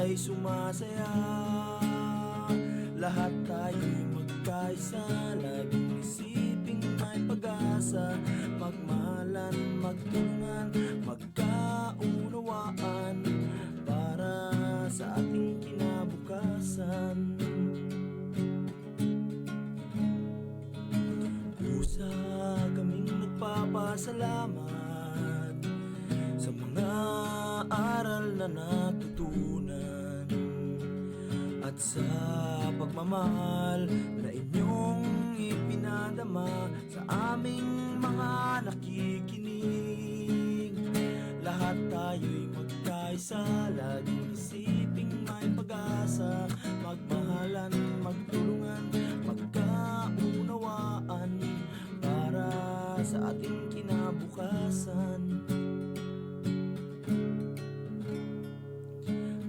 ay sumasaya. Lahat tayo'y magkaisa, laging isiping may pag-asa. Magmahalan, magtulungan, magkaunawaan para sa ating kinabukasan. Kusa kaming nagpapasalamat sa mga aral na natutunan at sa pagmamahal na inyong ipinadama sa aming mga nakikinig. Lahat tayo'y magkaisa, laging isiping may pag-asa. Magmahalan, magtulungan, magkaunawaan para sa ating kinabukasan.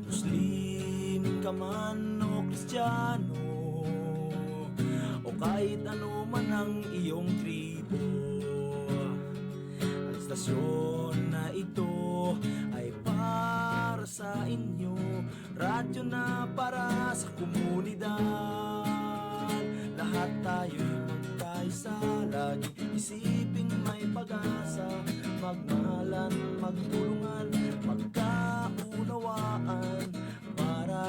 Muslim ka man o Kristiyano, o kahit ano man ang iyong tribo, ang istasyon na ito ay para sa inyo. Radyo na para sa komunidad. Lahat tayo'y magkaisa, lagi isiping may pag-asa. Magmahalan, magtulungan, magkaunawaan para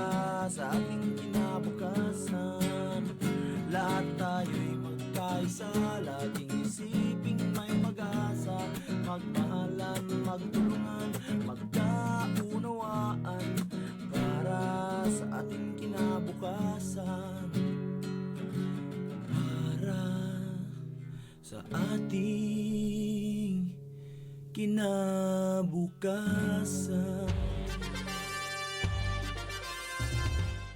sa ating kinabukasan. Lahat tayo'y magkaisa, laging isiping may pag-asa. Magmahalan, magtulungan, magkaunawaan para sa ating kinabukasan. Para sa ating kinabukasan.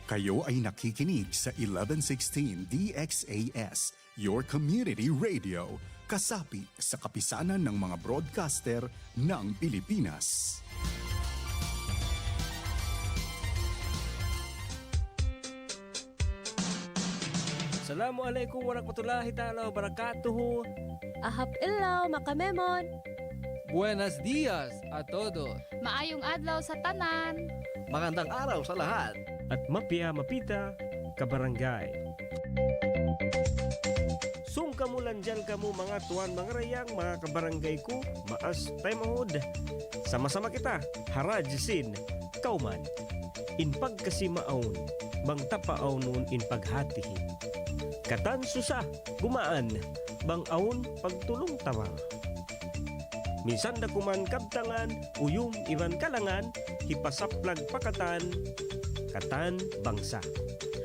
Kayo ay nakikinig sa 1116 DXAS, your community radio, kasapi sa kapisanan ng mga broadcaster ng Pilipinas. Assalamualaikum warahmatullahi ta'ala wabarakatuh. Ahap ilaw, makamemon. Buenos dias a todos. Maayong adlaw sa tanan. Magandang araw sa lahat. At mapia mapita kabarangay. Kamulan dyan kamo mga tuwan, mga rayang, mga kabarangay ko. Maas tayo mahod. Sama-sama kita, harajsin, kauman. Inpag kasi maon, bang tapaaw nun inpaghatihin. Katan susa, gumaan, bang aon pagtulong tawa. Minsan da kuman kabtangan, uyum iban kalangan, hipasaplag pakatan, katan bangsa.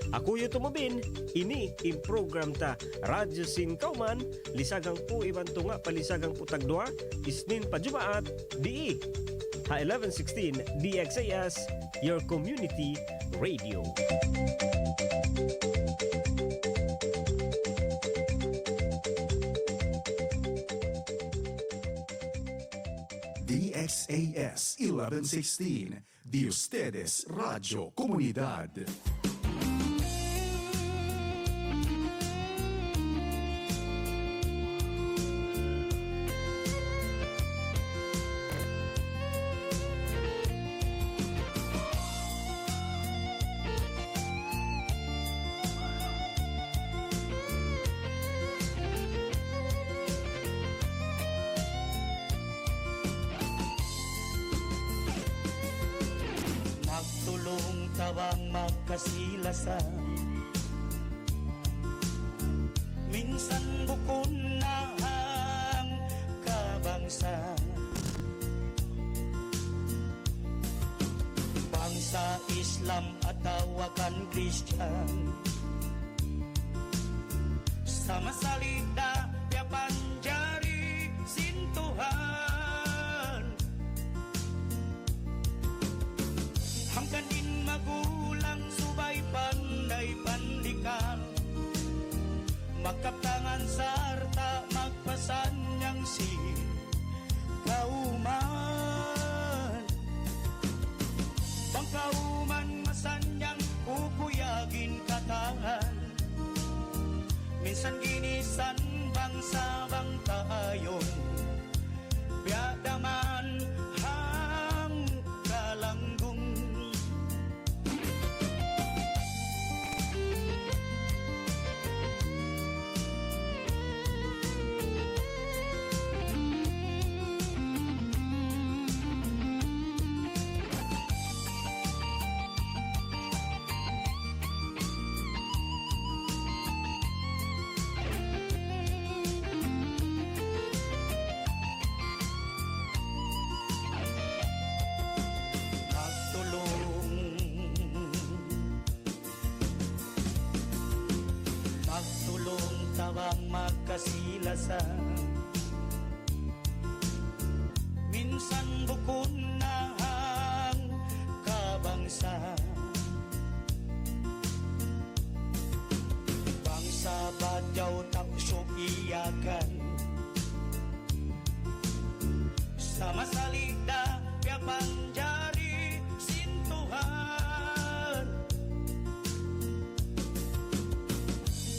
Ako yu tumubin, ini in program ta Radyo Sin Kauman, lisagang po iban tunga palisagang putagdua, isnin pa Jumaat, di ha 1116 DXAS, your community radio. DXAS 1116, de ustedes Radio Comunidad. Tawang magkasilasan, minsan bukon na ang kabangsa. Bangsa Islam at tawakan Christian, sama salita yapan jari sintuhan. Hanggan din magulang subay panday pandikan, magkaptangan sarta magpasanyang si kauman. Pangkauman masanyang pupuyagin katangan, minsan ginisan bangsa bang taayon, biadaman hang kalanggung. Sabang magkasilasan, minsan bukod na ang kabangsa. Bangsa badyaw taksyo iyakan, sama salida kaya panjari sintuhan.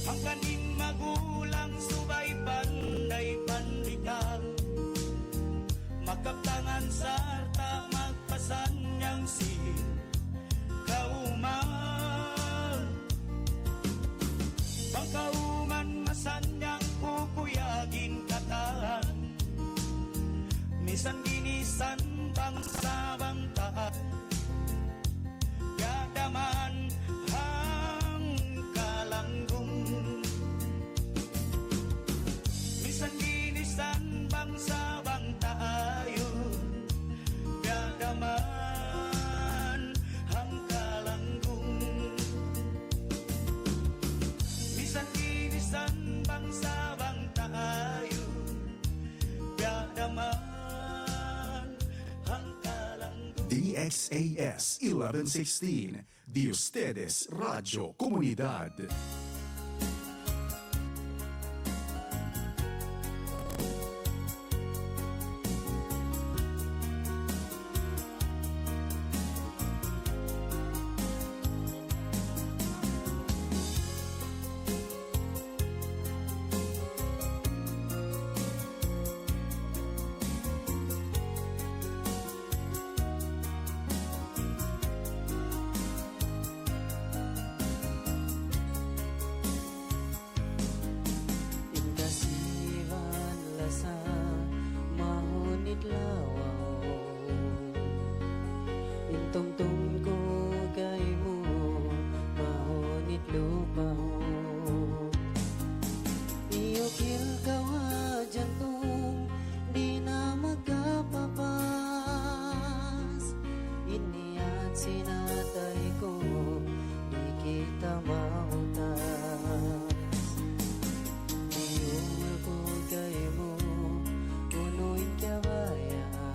Ang kanin magulang subay panday pandikan, magkaptangan sarta magpasanyang si kauman. Pangkauman masanyang kukuyagin katahan, misan ginisan bangsabang tahan. Gadaman hang kalanggung, misan ginisan bangsabang taayun. Gadaman hang kalanggung, misan ginisan bangsabang taayun. Gadaman hang kalanggung. DXAS 1116, de ustedes Radio Comunidad. Indasivan lasa mahunit lawaw, intungtung ko kay mo mahunit lupaw. Iyokil kawa jantong di na magkapapas, iniat sinatay ko di kita mautas. Iyong ko kay mo punuin kabayan,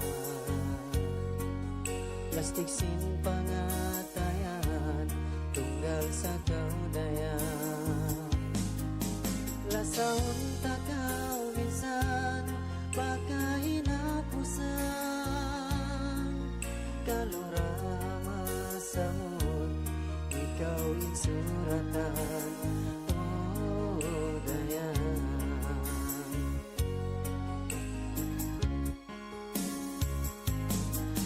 plastik sin pangatayan tunggal sa kaudayan. Lasaon takaw minsan baka hinapusan, kalorama sa mo ikaw insuratan. Oh, dayan.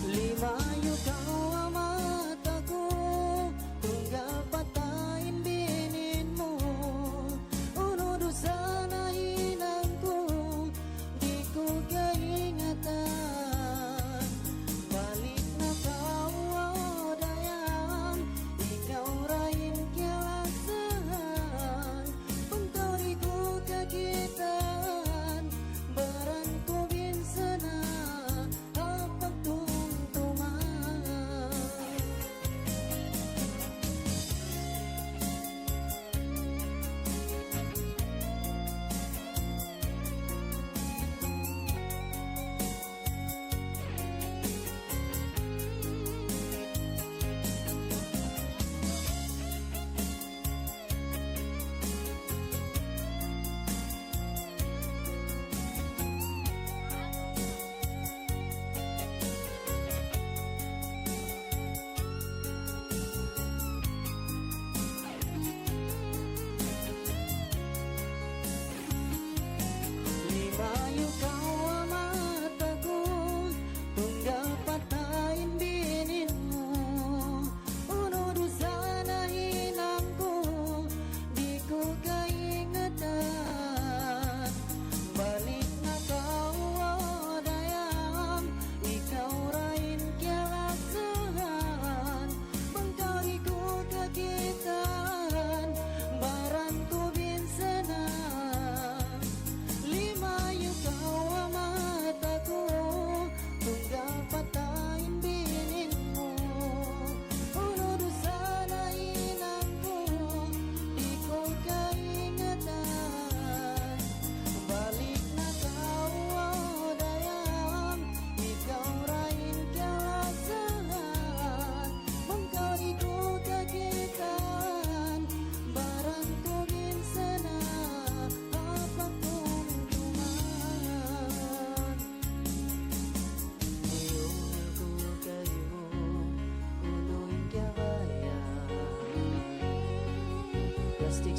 Limayo kau amat ako, tunggal patayin binin mo. Uno dosa na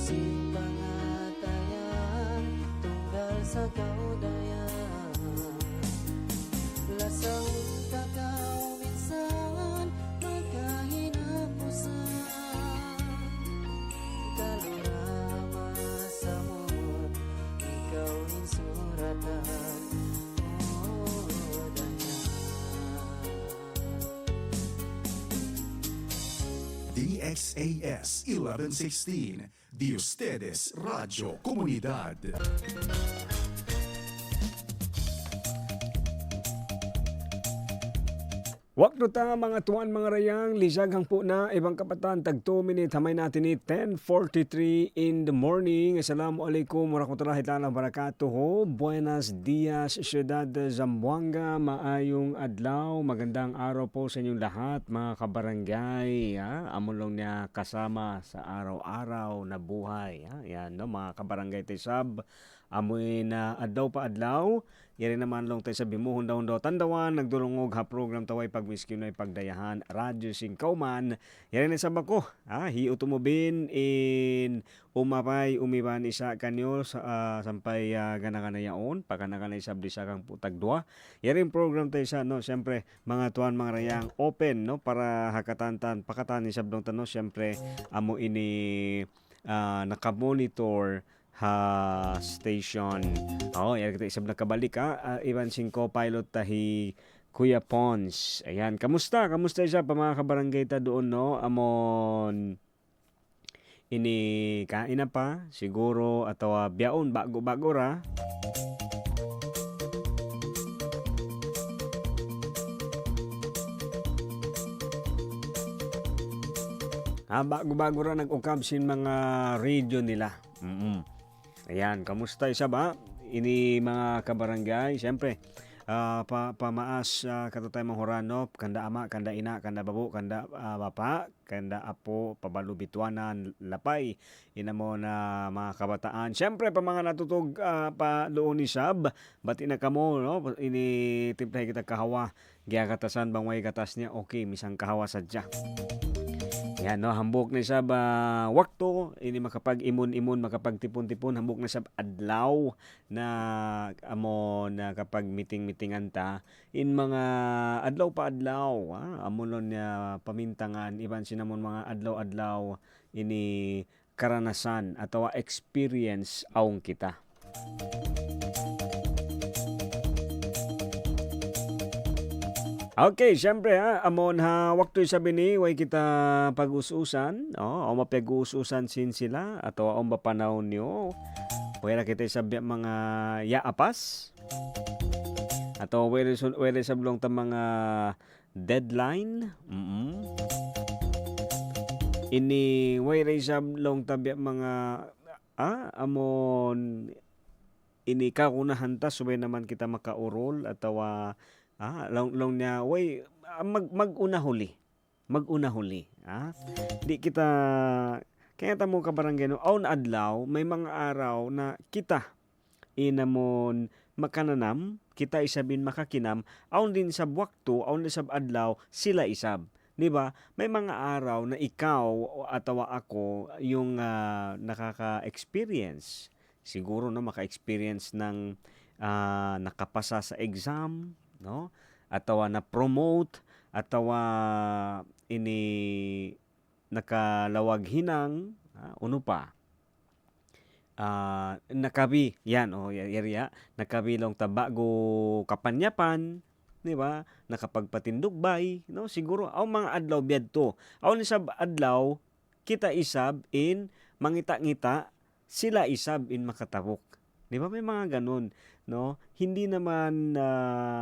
Bisig pangatayan tunggal sa kaudayan. Lasang kakao minsan magkahinapusan. Kalorama sa mo't ikaw insuratan. Oh, dayan. DXAS 1116, de ustedes Radio Comunidad. Wakto ta mga tuwan mga rayang, lisaghang po na ibang kapatan, tag 2 minutes, hamay natin ni 10:43 in the morning. Assalamualaikum warahmatullahi ta'ala wabarakatuh. Buenos dias, Ciudad Zamboanga, maayong adlaw, magandang araw po sa inyong lahat mga kabarangay. Amulong niya kasama sa araw-araw na buhay. Yan no, mga kabarangay tisab, amoy na adlaw pa adlaw. Yari naman long tayo sa bimuhon daw tandawan, nagdulungog ha program taway pagmiskin na pagdayahan, Radyo Singkauman. Yari na sa bako, hiutumubin in umapay umiban isa kanyo sampay gana-gana yaon, pagana-gana isabdi sa kang putag dua. Yari program tayo sa, no, siyempre, mga tuwan, mga rayang open, no, para hakatantan, pakatan isabdong tanong, siyempre, amo ini nakamonitor station. Yan kita isab na kabalik Ivan 5 pilot tahi Kuya Pons. Ayan, kamusta siya pa mga kabarangay ta doon, no? Amon ini kain na pa siguro atawa biyaon bago ra. Bago ra nag-ukab sin mga radio nila. Ayan, kamusta isa ba? Ini mga kabarangay, siyempre, pamaas katutay mga horano, kanda ama, kanda ina, kanda babo, kanda bapa, kanda apo, pabalubitwanan, lapay, ina mo na mga kabataan. Siyempre, pa mga natutog pa doon ni Sab, bati na kamo, no? Ini timplay kita kahawa, giyakatasan bang may katas niya, okay, misang kahawa sadya. Yan, no, hambok na siya ba wakto, ini makapag-imun-imun, makapag-tipon-tipon, hambok na siya adlaw na amo na kapag meeting-meetingan ta, in mga adlaw pa adlaw, amo nun niya pamintangan, iban sinamon mga adlaw-adlaw, ini karanasan atau experience aong kita. Okay, syempre amon waktu sabi ni way kita pag-ususan, o mapag-ususan sin sila ato ang mapanahon nyo. Pwede kita sabi mga yaapas ato where sablong ta mga deadline. Ini where sablong tabi mga amon ini kakunahan ta subay naman kita makaurol atawa long niya way mag-una huli. Di kita kaya tamo kabarangay no, aun adlaw may mga araw na kita inamon makananam, kita isabin makakinam, aun din sab wakto, aun din sab adlaw sila isab. Di ba? May mga araw na ikaw atawa ako yung nakaka-experience. Siguro no maka-experience ng nakapasa sa exam, no? Atawa na promote, atawa ini nakalawag hinang, uno pa. Nakabi, yan yariya, nakabilong tabago kapanyapan, di ba? Nakapagpatindugbay, no? Siguro aw mga adlaw biadto. Aw ni sab adlaw kita isab in mangita-ngita, sila isab in makatabok. Di ba may mga ganun, no? Hindi naman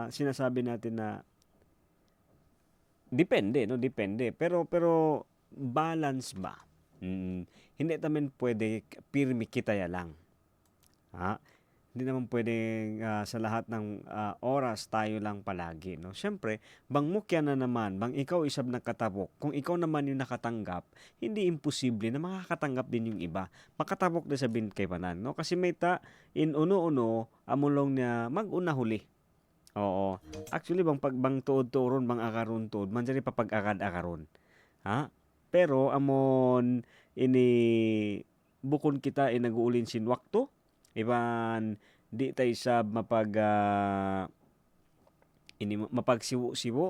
sinasabi natin na depende, no? Depende. Pero balance ba? Hindi naman pwede pirmi kita ya lang. Hindi naman pwede sa lahat ng oras tayo lang palagi, no? Siyempre, bang mukya na naman, bang ikaw isab nakatabok, kung ikaw naman yung nakatanggap, hindi imposible na makakatanggap din yung iba. Makatabok na sabihin kay panan, no? Kasi may in uno-uno, amulong niya mag-una huli. Oo. Actually, bang tuod-turon, bang akaron tuod, man dyan papag-akad-akaron. Pero, amon, ini bukon kita inaguulin sinwakto. Iban di tay sa mapagsiwo-siwo.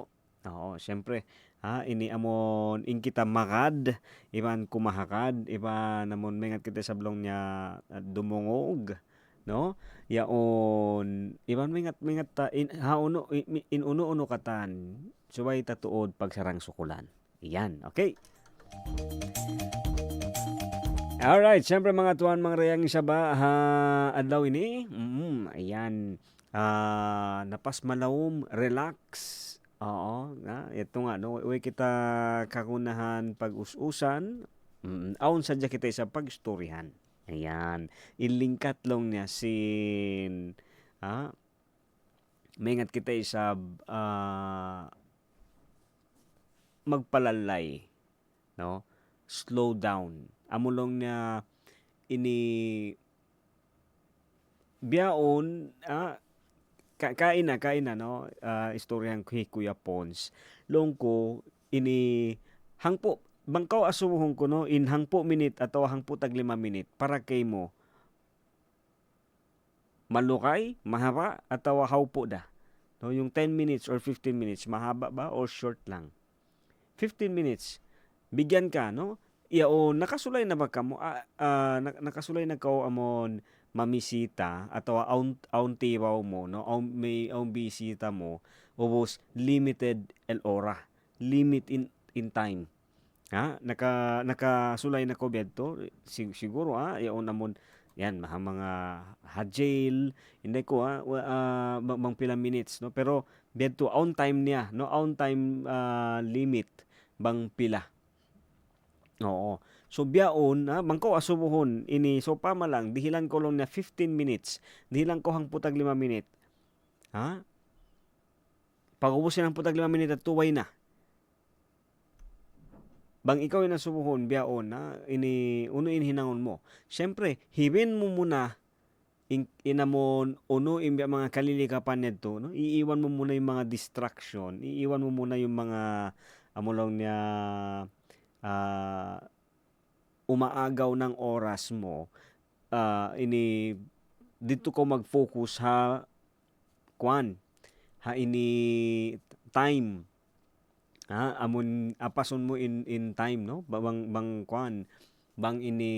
Oo, syempre. Ini amon in kita makad, iban kumahakad, iban namon mengat kita sablong niya dumungog, no? Yaon, iban mengat ta in uno katan, subay tatuod pagsarang sukulan. Iyan, okay? Alright, syempre mga tuan, mga rayang isa ba, adlaw ini? Ayan, napas malawom, relax. Oo, ito nga, no? Uy kita kakunahan pag-ususan, aon sadya kita sa pag-istoryahan. Ayan, ilingkat long niya sin, mengat kita sa magpalalay, no? Slow down. Amulong niya ini biyaon, kain na, no? Istoryahan ko Kuya Pons. Longko, ini hangpo, bangkaw asuhong ko, no? In hangpo minute atau hangpo tag 5 minute para kay mo malukay, mahaba, atau haupo da. No? Yung 10 minutes or 15 minutes, mahaba ba or short lang? 15 minutes, bigyan ka, no? Iyo, nakasulay na ba ka mo? Nakasulay na ka amon mamisita atau aun tibaw mo, no? Aun bisita mo, ubos limited el ora, limit in time. Nakasulay na ko bedto siguro yaon namon yan mga hajil hindi ko bang pila minutes, no? Pero bedto on time niya, no? On time limit bang pila. Oo. So biyaon, bangko asubuhon ini so pamalang dihilan ko lang na 15 minutes. Dihilan ko hang putag 5 minute. Pag-ubusin ang putag 5 minute at tuway na. Bang ikaw ay nasubuhon biyaon, ini uno hinangon mo. Syempre, hibin mo muna inamon uno imbi mga kalilikapan nito, no? Iiwan mo muna yung mga distraction, iiwan mo muna yung mga amulong niya umaagaw ng oras mo, ini dito ko mag-focus ini time, amon apason mo in time, no? Bang ini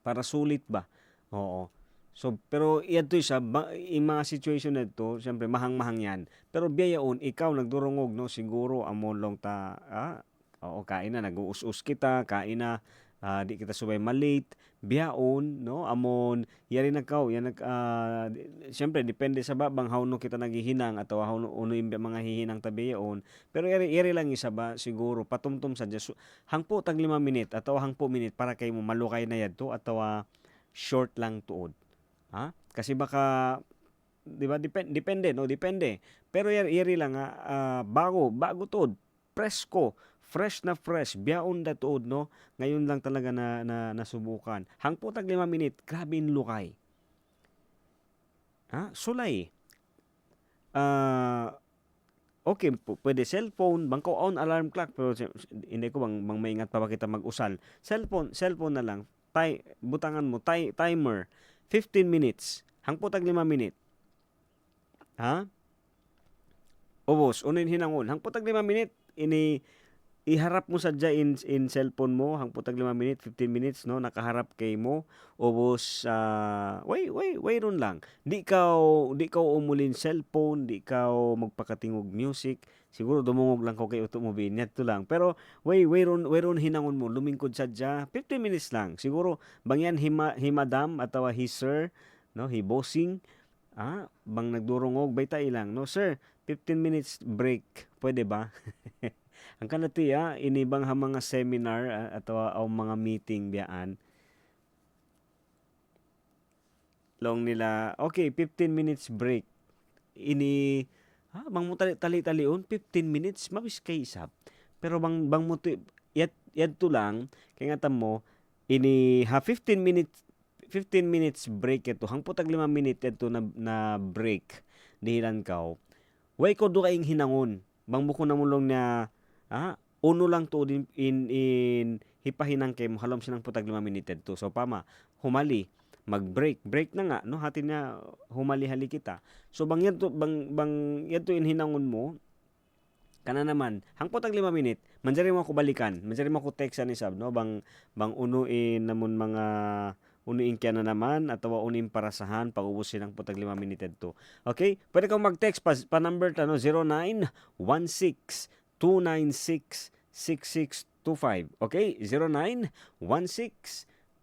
para sulit ba? Oo. So, pero ito isa, yung mga situation na ito, siyempre, mahang-mahang yan. Pero biyayaon, ikaw nagdurungog, no? Siguro, amon long kain na, nag-uus-us kita, kain na, di kita subay malate, biyaon, no? Amon, yari na kaw, siyempre, depende sa bang hauno kita naghihinang, atau hauno yung mga hihinang tabiyaon. Pero yari lang isa ba, siguro, patumtum sa Diyos, hangpo tag 5 minute, atau hangpo minute, para kayo mo malukay na yadto, atau short lang tuod. Kasi baka, di ba, depende, no? Depende. Pero yari lang, bago tuod, presko, fresh na fresh, biyaon da tuod, no? Ngayon lang talaga na nasubukan. Hangpo tag 5 minute, grabe in lukay. Sulay. Okay, pwede cellphone, bangko on alarm clock, pero hindi ko bang maingat pa ba kita mag-usal. Cellphone na lang, butangan mo, timer, 15 minutes. Hangpo tag 5 minute. Ubos, unin hinangon. Hangpo tag 5 minute, iharap mo sadya in cellphone mo, hangpo tag 5 minute, 15 minutes, no? Nakaharap kay mo. Ubos, way ron lang. Di ka umulin cellphone, di ka magpakatingog music. Siguro dumungog lang ko kay uto mo binyat to lang. Pero way ron hinangon mo, lumingkod sadya, 15 minutes lang. Siguro bangyan himadam atawa hi sir, no, hi bossing, bang nagdurungog bayta ilang, no sir, 15 minutes break, pwede ba? Ang kanati inibang mga seminar atawa mga meeting biyaan. Long nila, okay, 15 minutes break. Bang mo tali-talion 15 minutes mabis kay isap. Pero bang mo yat to lang kay nga mo 15 minutes break ito. Hangpo tag 5 minutes ito na break dihilan kaw. Way ko do kaing hinangon. Bang buko na mulong na uno lang to in hipahinang kay mo halom sinang putag 5 minutes to. So pama humali mag-break na nga no hatin niya humali-hali kita. So bang yan to inhinangon mo kana naman hangpot ang 5 minute manjari mo ako balikan manjari mo ako text ni sab no bang unuin namon mga unuin kaya na naman atawa unuin parasahan pag-ubos silang putag 5 minute to. Okay, pwede kang mag-text pa number ta no 0916-296-6625. Okay,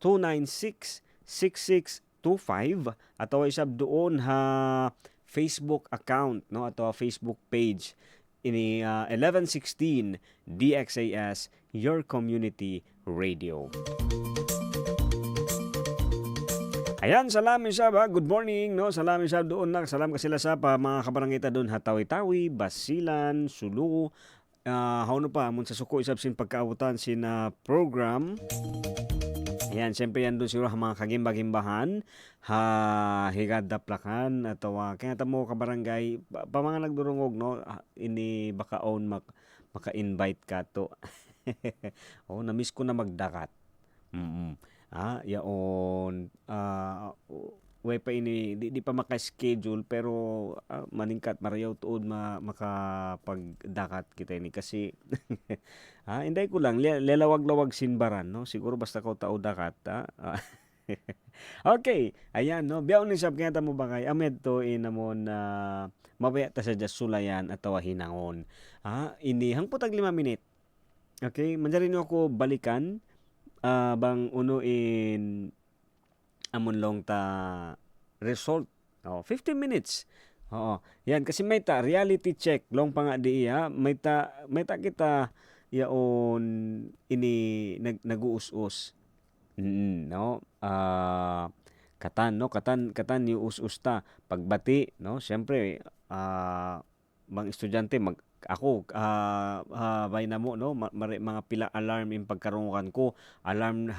0916-296-6625 atawa isab doon ha Facebook account no atawa Facebook page ini 1116 DXAS Your Community Radio. Ayan, salamin siya ba? Good morning, no? Salamin siya doon na. Salam ka sila sa pa mga kabarangita doon Hatawi-Tawi, Basilan, Sulu. Hauno pa mun sa suko isab sin pagkaabutan sin program. Ayan, siyempre yan doon siguro mga kagimba-gimbahan, higad daplakan, atau kaya tamo ka barangay, pa mga nagdurungog, no? Ini baka own maka-invite ka to. Namiss ko na magdakat. Yaon, way pa ini, di pa maka-schedule, pero maningkat, marayaw tuod makapagdakat kita ini. Kasi, inday ko lang, lelawag-lawag sinbaran, no? Siguro basta ko tao dakat, Okay, ayan, no? Biyaw ni sab kaya mo ba kay amed to inamon mabaya ta sa sulayan at hinangon. Ini hangputag 5 minute. Okay, manjari no ako balikan bang unuin amon long ta result. 15 minutes. Oo. Yan kasi may ta reality check long pa nga di may ta kita yaon ini nag-uus-us. No? Katan ni us-usta pagbati, no? Siyempre mga estudyante ako bay na mo, no? Mga pila alarm in pagkarungukan ko, alarm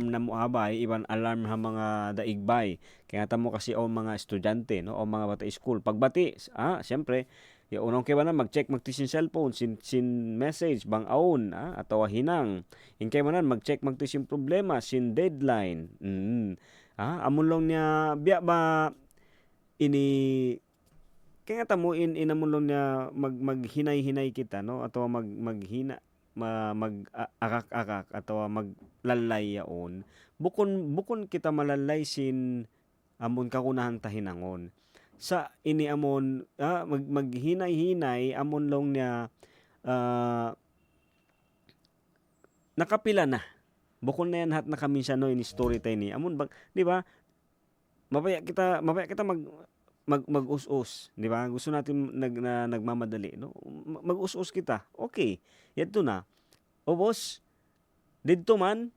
na mo abay iban alarm ha mga daigbay kaya tamo kasi o mga estudyante, no? O mga bata school pagbati siyempre yung unang kaya na mag-check magtisin cellphone sin message bang aon atawa hinang inkay manan mag-check magtisin problema sin deadline amon lang niya biya ba ini kaya tamo inamon lang niya maghinay-hinay kita, no? Atawa maghina mag-akak-akak atawa maglalay yaon bukon kita malalay sin amon kakunahan tahinangon sa ini amon maghinay-hinay amon long niya nakapila na bukon na yan hat na kami siya no ini story tayo ni amon bang di ba mabaya kita mag-us-us, di ba? Gusto natin nagmamadali, no? Mag-us-us kita. Okay. Yato na. O boss, dito man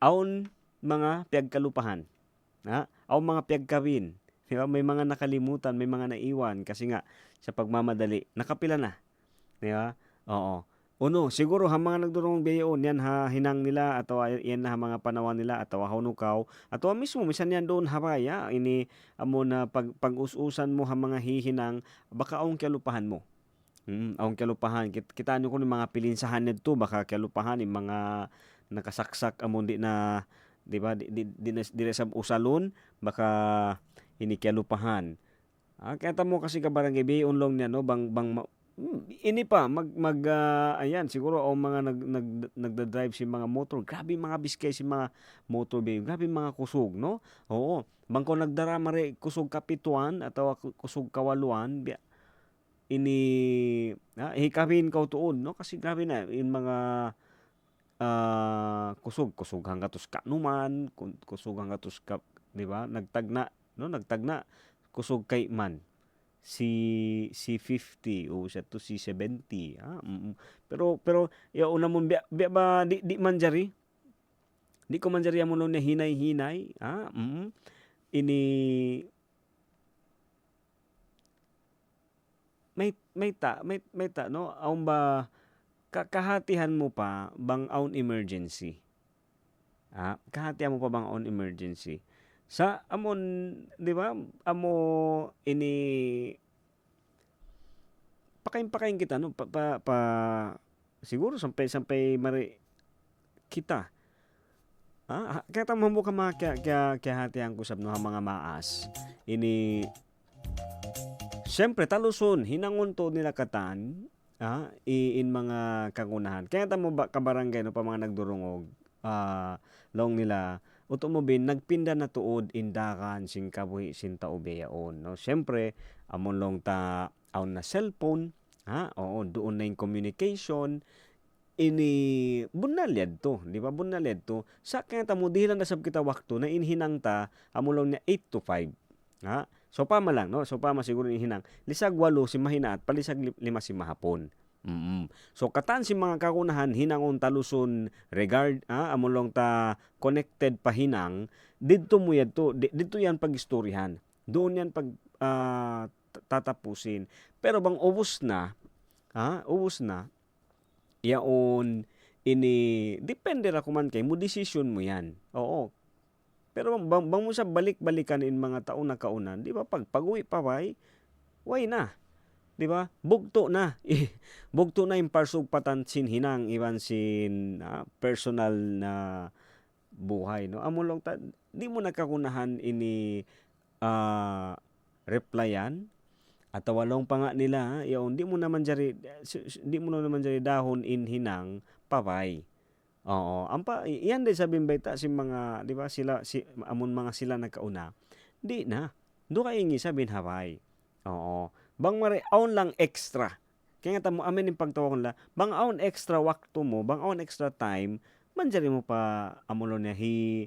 aon mga piyagkalupahan. Aon mga piyagkawin. Di ba? May mga nakalimutan, may mga naiwan kasi nga sa pagmamadali, nakapila na. Di ba? Oo. Uno, siguro ha mga nagdurong biyayon, yan ha hinang nila atau yan ha mga panawan nila atau haunukaw atau mismo misan yan doon habaya ini amo na pag-us-usan mo ha mga hihinang baka aong kalupahan mo. Aong kalupahan kita nyo ko ng mga pilinsahan nito baka kalupahan yung mga nakasaksak amo di na di ba di sa usalon baka ini kalupahan. Kaya tamo kasi ka barangay biyayon long niya no bang ini pa ayan siguro o mga nagda-drive si mga motor grabe mga biskay si mga motor bay grabe mga kusog no oo bangko nagdara mare kusog kapituan atau kusog kawaluan ini hikabin ka tuon no kasi grabe na in mga kusog hangga tus kanuman kusog hangga tus di ba nagtagna kusog kay man si 50 o siya to si 70 pero ya una mo biya ba di manjari di ko manjari mo na hinay-hinay ini may ta no aun ba kahatihan mo pa bang aun emergency kahatihan mo pa bang aun emergency sa amon di ba amo ini pakain kita no pa siguro sampai mari kita. Kaya tamo mo ka mga kaya hatihan ko sabno mga maas. Ini siyempre taluson hinangon to nila katan in mga kagunahan. Kaya tamo ba kabarangay no pa mga nagdurungog long nila utumobin nagpinda na tuod indakan sing kabuhi sin taubeyaon no. Siyempre amon long ta aon na cellphone oo doon na yung communication ini bunalyad to, di ba? Bunalyad to. Sa kaya tamo dihilan na sab kita wakto na inhinang ta amulong niya 8 to 5. So pa man lang no. So pa siguro inhinang. Lisag 8 si mahinaat, palisag 5 si mahapon. So katan si mga kakunahan hinangon taluson regard amulong ta connected pahinang didto mo yadto didto yan pagistoryahan. Doon yan pag tatapusin. Pero bang ubos na yaon ini depende ra kuman kay mo decision mo yan. Oo. Pero bang mo sa balik-balikan in mga taon na kaunan, di ba? Pag-uwi pa way na. Di ba? Bugto na. Bugto na yung parsog patan sin hinang iwan sin personal na buhay no. Amo lang di mo nakakunahan ini replyan at walong pa nga nila yaon di mo naman jari dahon in hinang paway. Oo, iyan din sabihin bayta si mga, di ba, amon mga sila nagkauna. Di na. Do kay ingi sabihin haway. Oo. Bang mare aon lang extra. Kaya nga mo amin yung pagtawag nila, bang aon extra wakto mo, bang aon extra time, manjari mo pa amulo niya he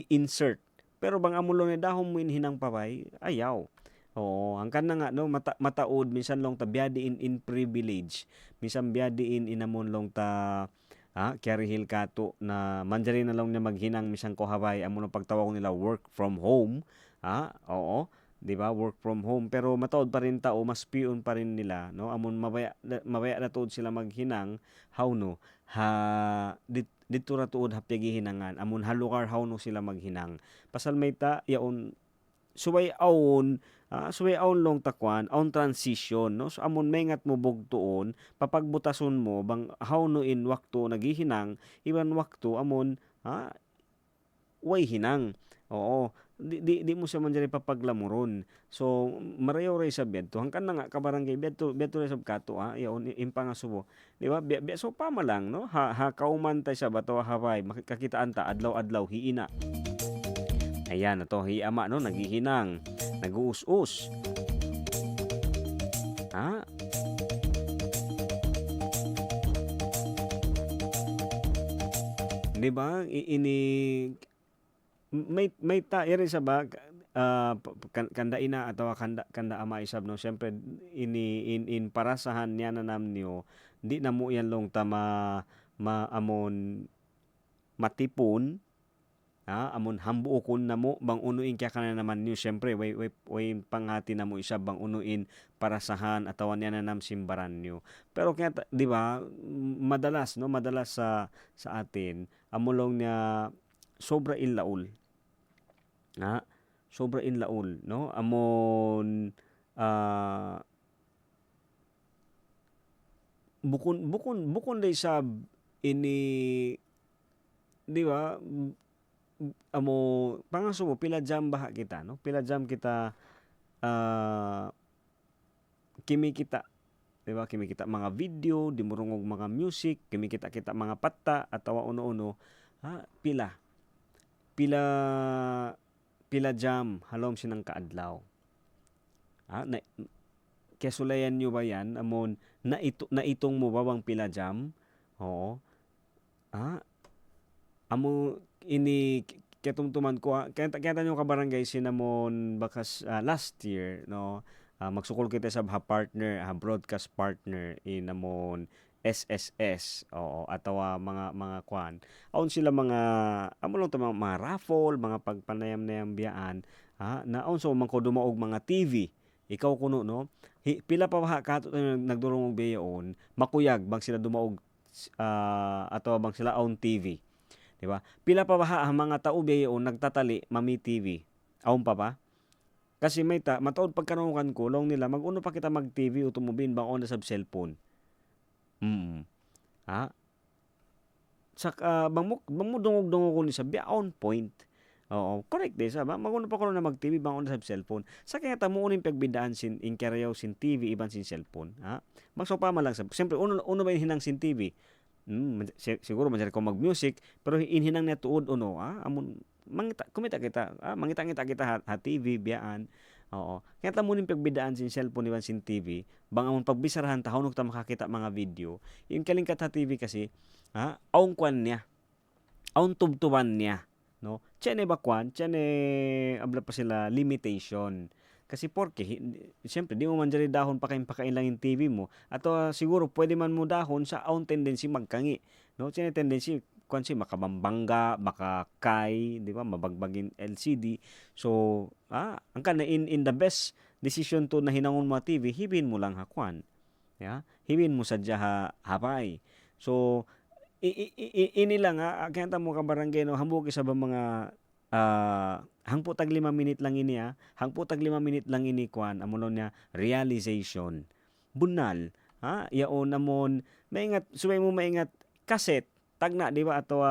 insert. Pero bang amulo niya dahon mo inhinang paway, ayaw. Oo, ang kan na nga no mataod minsan long ta biadi in privilege. Minsan biadi inamon long ta Kerihil kato na manjari na lang niya maghinang misang ko haway amo pagtawag nila work from home. Oo, 'di ba? Work from home pero mataod pa rin tao, mas pion pa rin nila, no? Amon mabaya na tuod sila maghinang, how no? Dito ra tuod hapyagi hinangan. Amon halukar how no sila maghinang. Pasal may ta yaon suway aon long takwan on transition no. So amon mengat mo bugtuon papagbutason mo bang how no in wakto naghihinang iban wakto amon way hinang. Oo, di mo sa man diri papaglamuron. So marayo ray sa bedto hangkan na nga kabarangay bedto ray sab kato yaon impanga subo, di ba? So pa lang no ha kauman tay sa bato haway makikakitaan ta adlaw-adlaw hiina. Ayan, ito, hiama, no? Naghihinang, nag-uus-us. Di ba? May rin sa ba, kanda ina atau kanda ama isab, no? Siyempre, in parasahan niya na niyo, di na mo yan long tama amon matipon, amon hambuokon na mo bang unuin kaya kana naman niyo siyempre way panghati na mo isa bang unuin parasahan atawan niya na nam simbaran niyo. Pero kaya di ba madalas sa atin amulong niya sobra inlaul. Sobra inlaul, no? Amon bukon day sa ini di ba amo pangasubo pila jam baha kita no, pila jam kita kimi kita, di ba? Kimi kita mga video, dimurungog mga music, kimi kita mga patta atawa uno-uno pila jam halom sinang kaadlaw. Kesulayan nyo ba yan amon naitong mo ba bang pila jam? Oo. Amo ini ketumtuman ko kaya tanyo kabarangay sinamon bakas last year no magsukol kita sa partner broadcast partner inamon SSS atawa mga kwan aon sila mga amulong ta mga raffle mga pagpanayam-nayam biyaan na aon so man ko dumaog mga TV ikaw kuno no pila pa ba kato nagdurong og beyon makuyag bang sila dumaog atawa bang sila on TV. Di ba? Pila pa ba mga tao beyon nagtatali mami TV. Aon pa ba? Kasi may mataod pagkanukan ko long nila maguno pa kita mag TV o tumubin bang on sa cellphone. bang mo dungog-dungog ko ni sa biya on point. Oo, correct din sa maguno pa ko na mag-TV bang on sa cellphone. Sa kaya ta mo uning pagbidaan sin in karayaw sin TV iban sin cellphone, ha? Magsopa man lang sa. Siyempre uno ba hinang sin TV? Siguro man ko mag-music pero inhinang niya tuod uno, amon kumita kita, mangita-ngita kita ha TV biyaan. Oo. Kaya ta mo ning pagbidaan sin cellphone iban sin TV, bang amon pagbisarahan ta hunok ta makakita mga video. Yung kalingkat ha TV kasi, aung kwan niya. Aung tubtuban niya, no? Tiyan ba kwan? Tiyan abla pa sila limitation. Kasi porke, siyempre, di mo man dyan dahon pakain lang yung TV mo. At siguro, pwede man mo dahon sa aun tendency magkangi. No? Tiyan tendency, kung si makabambangga, makakay, di ba, mabagbagin LCD. So, ang kana in the best decision to na hinangon mo TV, hibin mo lang hakwan. Yeah? Hibin mo sadya hapay. So, ini lang kaya mo ka barangay no, hambog isa ba mga hangputag 5 minute lang ini hangputag 5 minute lang ini kwan amono niya realization bunal yaon namon maingat subay mo maingat cassette tagna di ba ato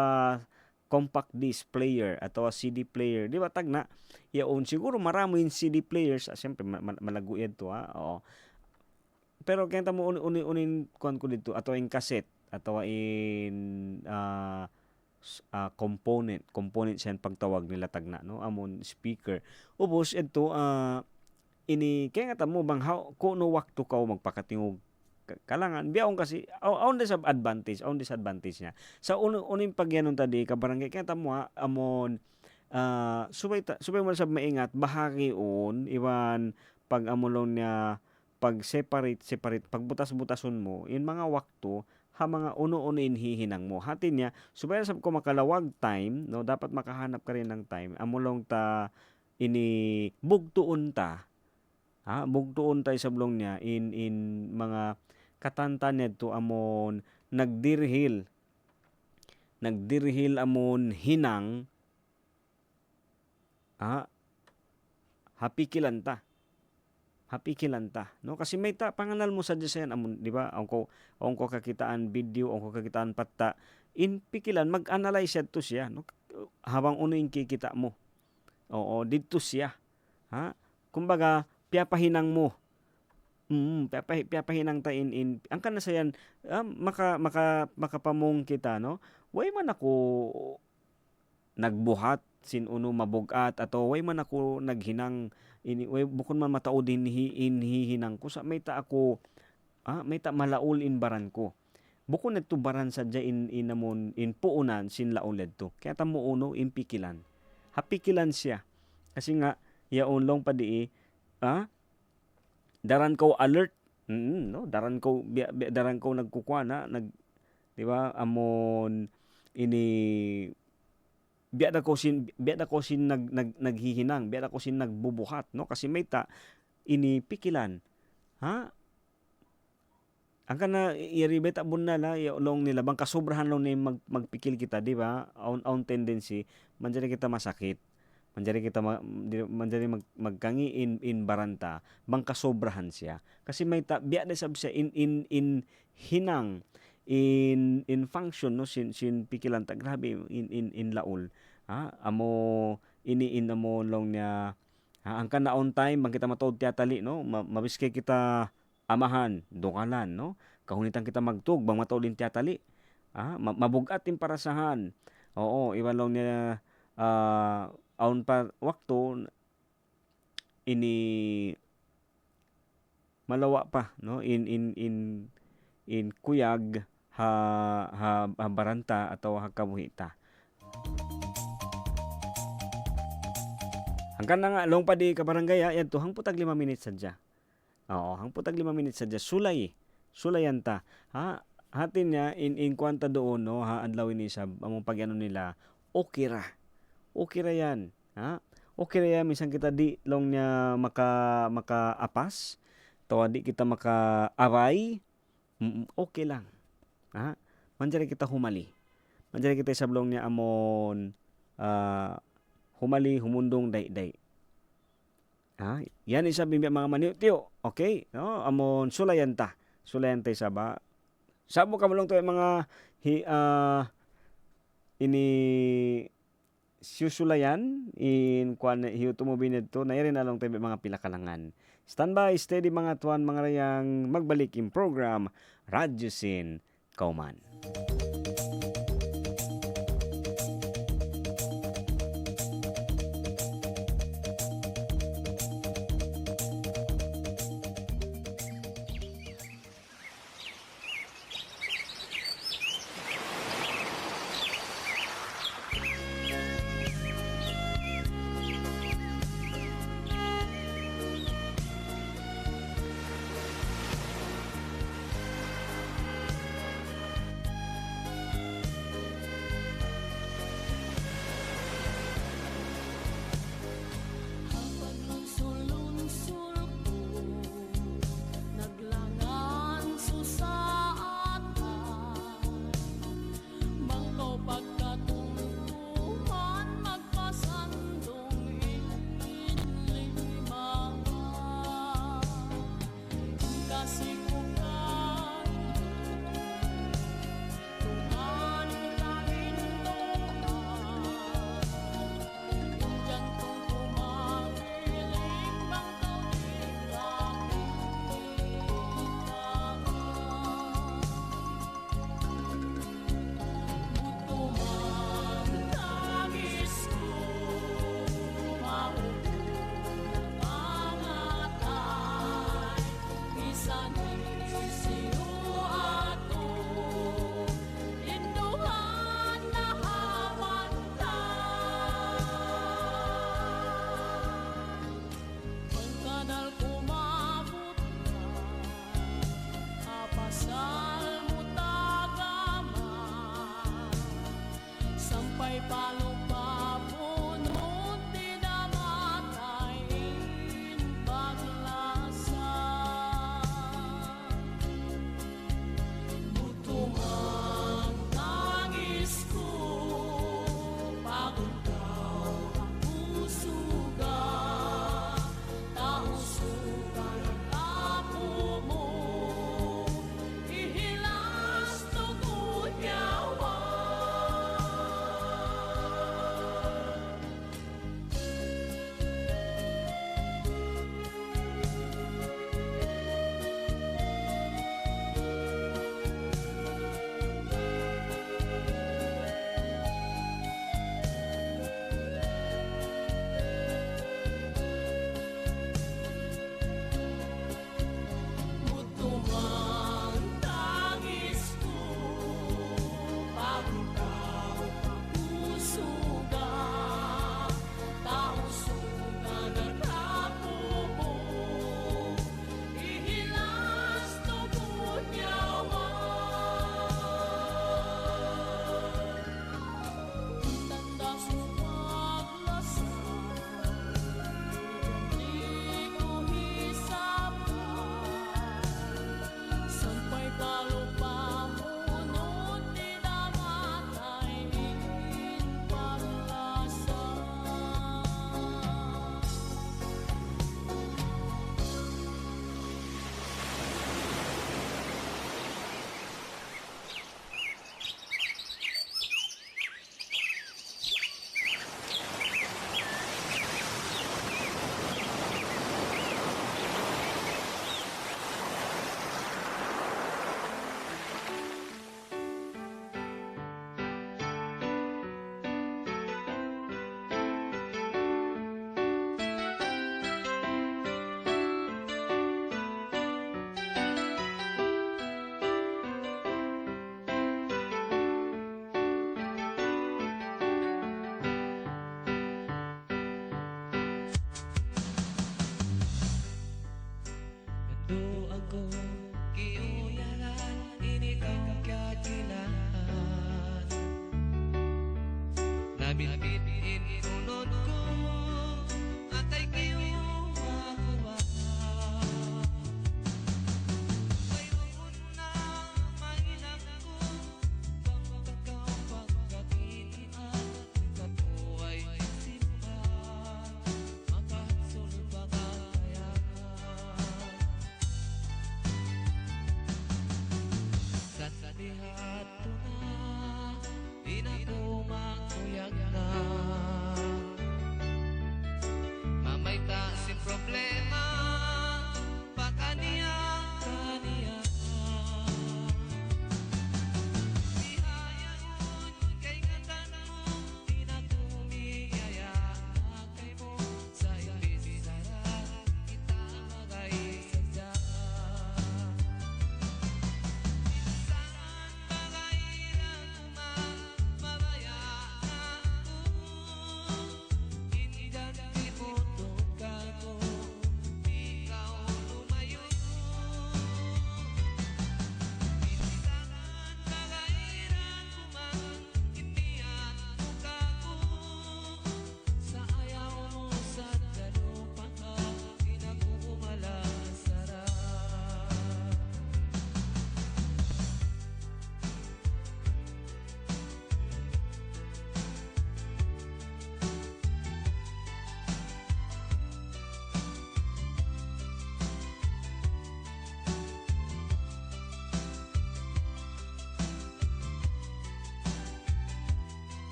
compact disc player ato CD player di ba tagna yaon siguro marami yung CD players siyempre malago yan to oo pero kaya mo unin kwan ko dito ato yung cassette ato in component siya pagtawag nila tagna no amon speaker ubos ito ini kaya nga mo bang kuno wakto ka magpakatingog kalangan biyaon kasi on disadvantage niya sa uning pagyanon tadi ka barangay kaya mo amon subay mo sab maingat bahagion iwan pag amulon niya pag separate pagbutas-butason mo in mga wakto mga uno-uno inhihinang mo. Hatin niya, subaya sab ko makalawag time, no, dapat makahanap ka rin ng time. Amulong ta ini bugtuon ta. Bugtuon ta isablong niya in mga katanta nito amon nagdirhil amon hinang hapikilan ta no kasi may panganal mo sa diyan amon di ba ang ko kakitaan video ang ko kakitaan patta in pikilan mag-analyze to siya no habang uno yung kikita mo dito siya kumbaga piyapahinang mo piyapahinang ta in ang kana sayan makapamong kita no way man ako nagbuhat sin uno mabugat ato way man ako naghinang bukod man mataod hinang ko sa may ta ako may ta malaul in baran ko bukod neto baran sadya in amon in puunan sin lauled to kaya ta mo uno in pikilan hapikilan siya kasi nga yaon long padi daran ko alert no daran ko nagkukwana di ba amon ini biada ko sin naghihinang biada ko sin nagbubuhat no kasi may ta ini pikilan ang kana iribet abun na long nila bang kasobrahan long ni magpikil kita di ba on tendency manjari kita masakit manjari kita magkangi in baranta bang kasobrahan siya kasi may ta biada sab siya in hinang in function no sin pikilan ta grabe in laul amo ini amo long niya ang kana on time bang kita matod tiyatali no mabiske kita amahan dungalan no kahunitan kita magtug bang matolin tiyatali mabugat in parasahan oo iwan long niya aun pa wakto ini malawa pa no in kuyag ha baranta atau kabuhita. Hanggang na nga long pa di kabarangay yan to hangputag 5 minutes sadya. Oo, hangputag 5 minutes sadya sulayan ta. Hatin niya in kwanta doon no adlawin ni sab among pagano nila okay ra yan. Okay ra yan minsan kita di long niya maka apas to di kita maka aray okay lang. Manjari kita humali. Manjari kita sablong niya amon humali humundong day. Yan isa bimbi mga maniyo. Okay? No, amon sulayan ta. Sulayan ta saba. Sabo ka malong to mga ini susulayan in kwan hiyo tumubin nito na rin along tayo mga pilakalangan. Standby, steady mga tuwan mga rayang magbalik in program Radyo Sin Kauman.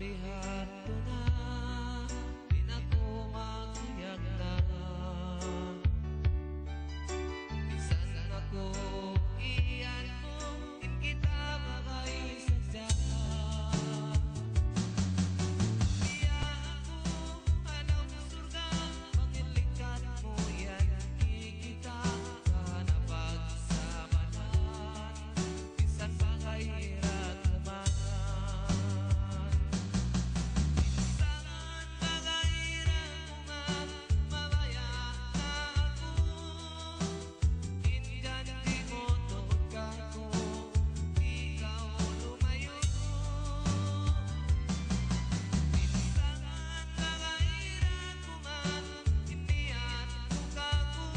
Sinabihan ko na, di na ko makiyagda. Minsan ako iyan mo, din kita makaisadya. Kaya ako hanap surga, pangilikat mo yan kikita. Sana pagsamahan, minsan makahirap naman. Minsan makahirap naman, mamaya na ako. Indyan di mo ka ko, ikaw lumayo. Minsan makahirap naman, hinihan mo ka ko.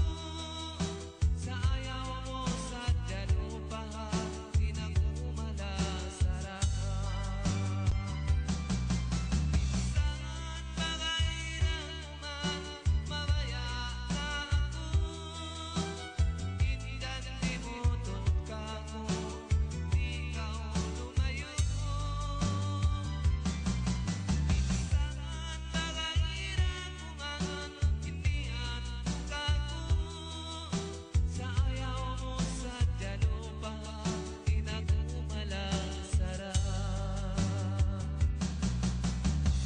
Sa ayaw mo sa dalupahan, di na ko malasarap. Minsan makahirap naman, mamaya na ako. Indyan di mo ka ko, ikaw lumayo. Minsan makahirap naman, hinihan mo ka ko. Sa ayaw mo sa dalupahan, di na ko malasarap.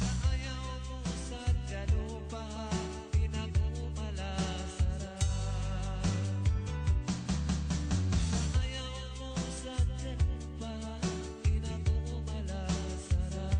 Sa ayaw mo sa dalupahan, di na ko malasarap. Sa ayaw mo sa dalupahan, di na ko malasarap.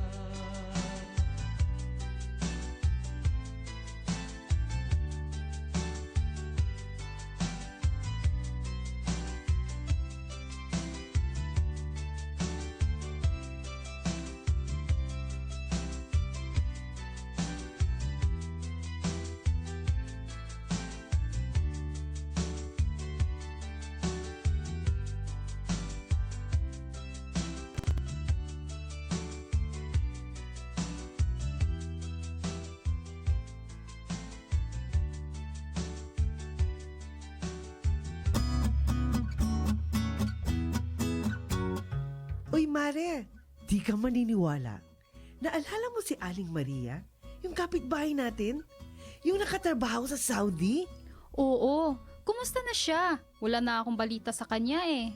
Uy, Mare, di ka maniniwala. Naalala mo si Aling Maria? Yung kapitbahay natin? Yung nakatrabaho sa Saudi? Oo, kumusta na siya? Wala na akong balita sa kanya eh.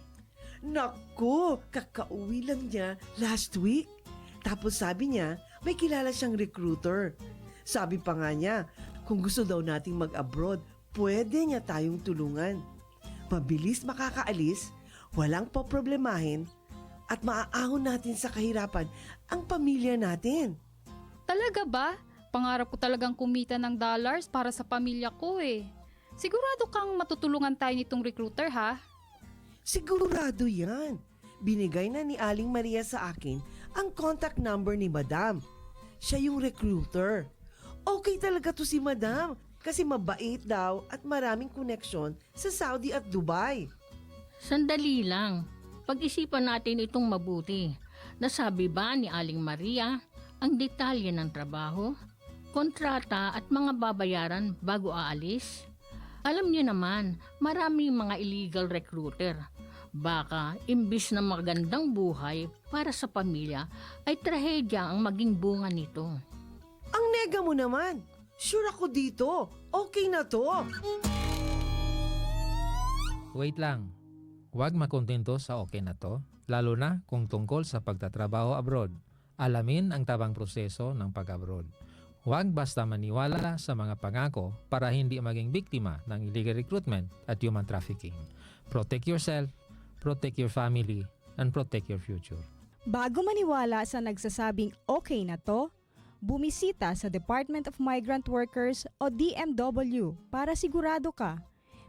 Naku, kakauwi lang niya last week. Tapos sabi niya, may kilala siyang recruiter. Sabi pa nga niya, kung gusto daw nating mag-abroad, pwede niya tayong tulungan. Mabilis makakaalis, walang poproblemahin, at maaahon natin sa kahirapan ang pamilya natin. Talaga ba? Pangarap ko talagang kumita ng dollars para sa pamilya ko eh. Sigurado kang matutulungan tayo nitong recruiter ha? Sigurado yan. Binigay na ni Aling Maria sa akin ang contact number ni Madam. Siya yung recruiter. Okay talaga to si Madam kasi mabait daw at maraming koneksyon sa Saudi at Dubai. Sandali lang. Pag-isipan natin itong mabuti. Nasabi ba ni Aling Maria ang detalye ng trabaho, kontrata at mga babayaran bago aalis? Alam niyo naman, maraming mga illegal recruiter. Baka imbis na magandang buhay para sa pamilya ay trahedya ang maging bunga nito. Ang nega mo naman. Sure ako dito. Okay na to. Wait lang. Huwag makontento sa okay na to, lalo na kung tungkol sa pagtatrabaho abroad. Alamin ang tabang proseso ng pag-abroad. Huwag basta maniwala sa mga pangako para hindi maging biktima ng illegal recruitment at human trafficking. Protect yourself, protect your family, and protect your future. Bago maniwala sa nagsasabing okay na to, bumisita sa Department of Migrant Workers o DMW para sigurado ka.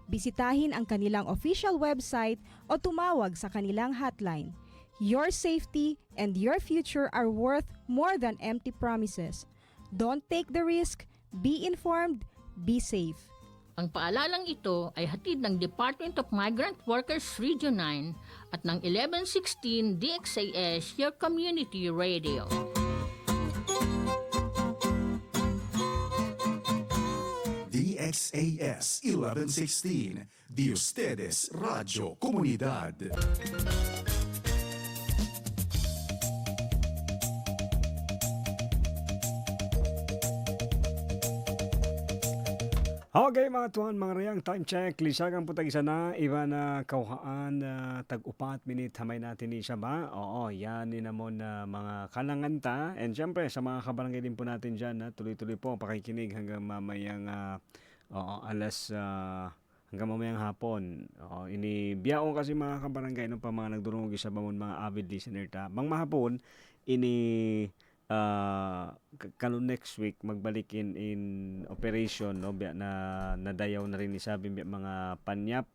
Bisitahin ang kanilang official website o tumawag sa kanilang hotline. Your safety and your future are worth more than empty promises. Don't take the risk. Be informed. Be safe. Ang paalalang ito ay hatid ng Department of Migrant Workers Region 9 at ng 1116 DXAS, your community radio. DXAS 1116, de ustedes Radio Comunidad. Okay, mga tuwan, mga rayang, time check. Lisagang putag isa na, iba na kauhaan, tag-upat minute, hamay natin isa ba? Oo, yan din naman na mga kalanganta. And syempre, sa mga kabarangay din po natin dyan, tuloy-tuloy po, pakikinig hanggang mamayang hanggang mamayang hapon. Oo, biyaong kasi mga kabarangay, no, pa mga nagdurungog sa bamon mga avid listener ta. Mang mahapon, kanon next week magbalik in operation, no, biya na nadayaw na rin ni sabi mga panyap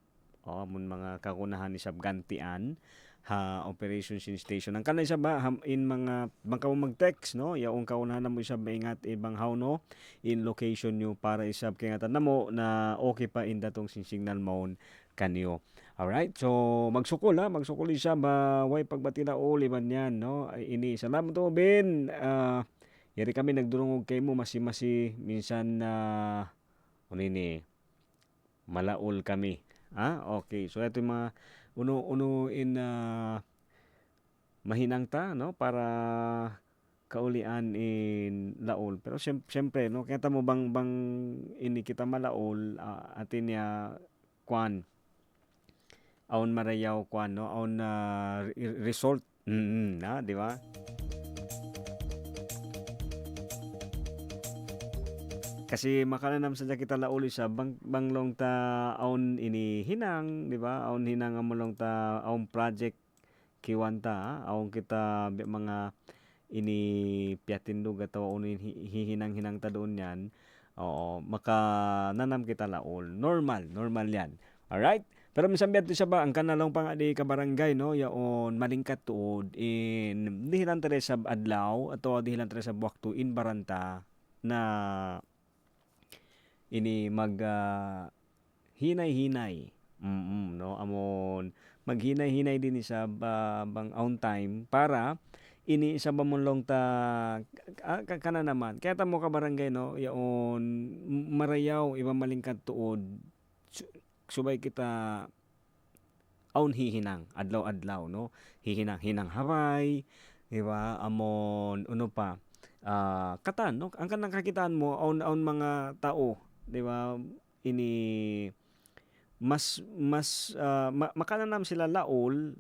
mun mga kakunahan ni sab gantian ha operation sin station ang kanay sa ba in mga bangka mo mag-text, no, yaong kaunahan mo isab maingat ibang how, no, in location nyo para isab kay nga mo na okay pa in datong sin signal mount kanyo. Alright, so magsukol siya ba way pagbatila o liban yan, no. Ay, ini salamat to Ben. Yari kami nagdurungog kay mo masi minsan na unini malaol kami. Okay. So ito yung mga uno in mahinang ta, no, para kaulian in laol. Pero syempre, no, kaya mo bang ini kita malaol atin ya kwan aun marayaw kwan, no, aun result di ba? Kasi makananam sa kita lauli sa banglong ta aun ini hinang, di ba? Aun hinang amulong ta aun project kiwanta, aun kita mga ini piatindog ataw aun hihinang-hinang ta doon yan. Oo, makananam kita laol. Normal yan. Alright? Pero minsan biya siya ba ang kanalong pang adi ka barangay, no, yaon malingkat tuod in dihilan tere sa adlaw ato dihilan tere sa waktu in baranta na ini mag hinay-hinay. No, amon maghinay-hinay din sa bang on time para ini isa ba monlong ta kana naman. Kaya ta mo ka barangay, no, yaon marayaw iba malingkat tuod subay kita aun hihinang adlaw-adlaw, no, hinang haway, di ba, amon uno pa katan, no, ang kanang kakitaan mo aun mga tao, di ba, ini makananam sila laol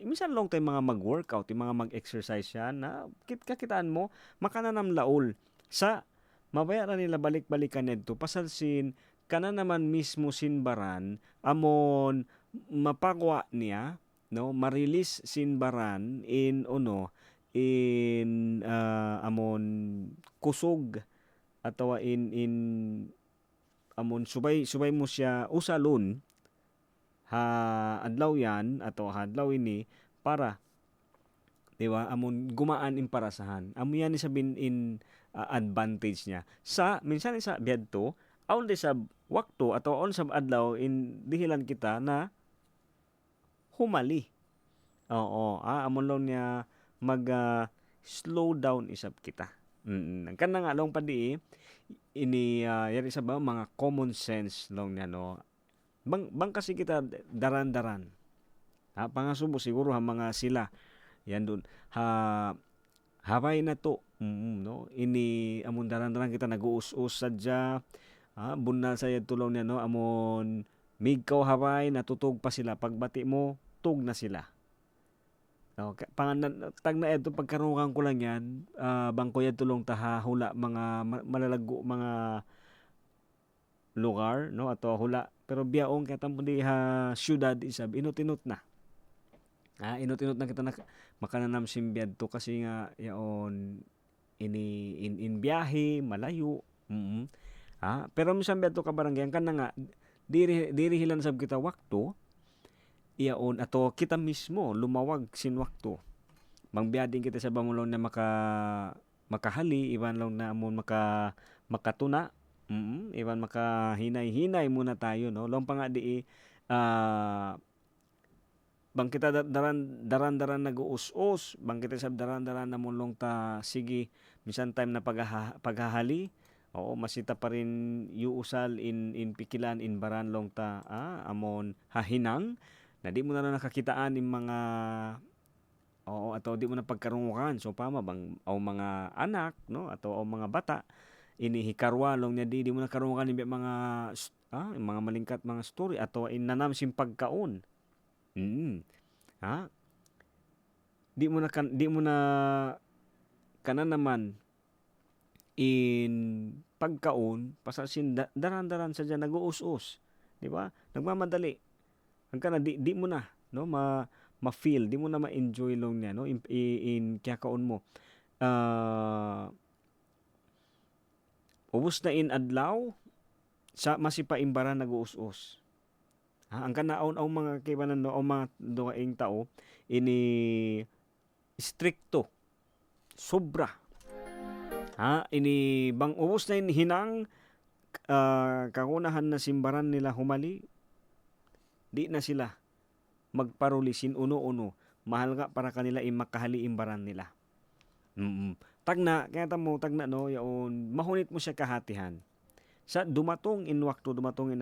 minsan long time mga mag-workout, yung mga mag-exercise yan na kakitaan mo makananam laol sa mabayaran nila balik-balikan nito pasalsin kana naman mismo sinbaran amon mapakwa niya, no, marilis sinbaran in amon kusog atawa in amon subay mo siya usalon ha adlaw yan ato adlaw ini para, di ba, amon gumaan in parasahan amo yan sabin in advantage niya sa minsan sa biadto aun di sa wakto ato on sa adlaw in dihilan kita na humali. Oo, amon lang niya mag slow down isab kita. Ang kanang along padi ini yari sa ba mga common sense long niya, no. Bang kasi kita daran-daran. Pangasubo siguro ha mga sila. Yan dun. Haway na to. No. Ini amon daran-daran kita nag-uus-us sadya. Bunal sa tulong niya, no, amon migkaw haway natutog pa sila pagbati mo tug na sila. No, tag na eto pagkarungan ko lang yan bangko yan tulong taha hula mga malalago mga lugar, no, ato hula pero biyaong katang di ha syudad isab inutinot na. Inutinot na kita na makananam simbiad to kasi nga yaon in biyahe malayo. Pero minsan beto ka barangay kan nga diri hilan sab kita wakto iyaon ato kita mismo lumawag sin wakto. Mangbiyading kita sa bamulong na makahali iban lang na amon makatuna. Iban makahinay-hinay muna tayo, no. Long pa nga di bang kita daran nag-uus-us, bang kita sab daran na mulong ta sige minsan time na paghahali. Oo, masita pa rin yuusal in pikilan in baran long ta amon hahinang na di mo na nakakitaan in mga ato di mo na pagkarungukan so pama bang mga anak, no, ato mga bata ini hikarwalong niya di mo na karon kanin mga mga malingkat mga story ato innanam sim pagkaon. Ha? Di mo na kanan naman in pagkaon pasasin daran-daran sa dyan nag-uus-us, di ba? Nagmamadali. Ang kana di mo na no ma-feel, di mo na ma-enjoy long niya no in kakaon mo. Ubos na in adlaw sa masipaimbaran nag-uus-us. Ang kanaon ang mga kaibanan no ang mga duaing tao ini stricto sobra. Ini bang ubos na hinang kakunahan na simbaran nila humali, di na sila magparulisin uno-uno. Mahal nga para kanila makahali imbaran nila. Tagna, kaya tamo tagna no, yaon mahunit mo siya kahatihan. Sa dumatong in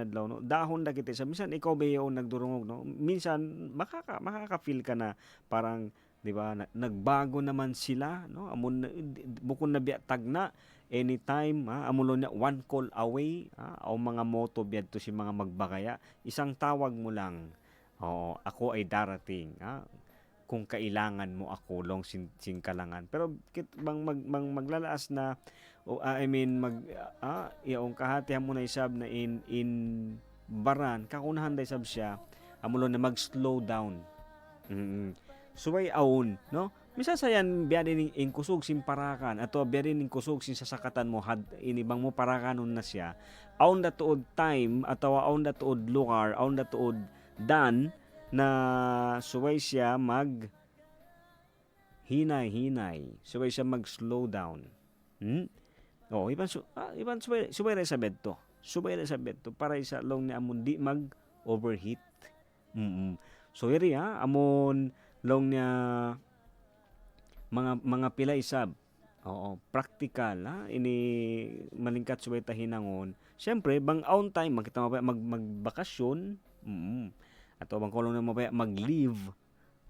adlaw no, dahon da kita sa minsan ikaw ba yaon nagdurungog no, minsan makaka-feel ka na parang 'di ba nagbago naman sila no, amon bukod na biya tagna anytime amon na one call away o mga moto biad to si mga magbagaya, isang tawag mo lang, ako ay darating kung kailangan mo ako long sin kalangan. Pero bang maglalaas na yung kahatihan mo na isab na in baran kakunahan da isab siya amulo na mag-slow down. Suway aon no, misa sayan biya din in kusog sin parakan ato biya din in kusog sin sasakatan mo inibang mo parakanon na siya aon da tuod time atawa aon da tuod lugar aon da tuod dan na suway siya mag hinay suway siya mag slow down. Iban subay ra sa bedto. Para isa long ni amon di mag overheat. So iri amon long niya mga pila isab. Practical ini malingkat subay ta hinangon. Syempre bang on time makita mo magbakasyon. Ato bang kolong na mo mag-leave.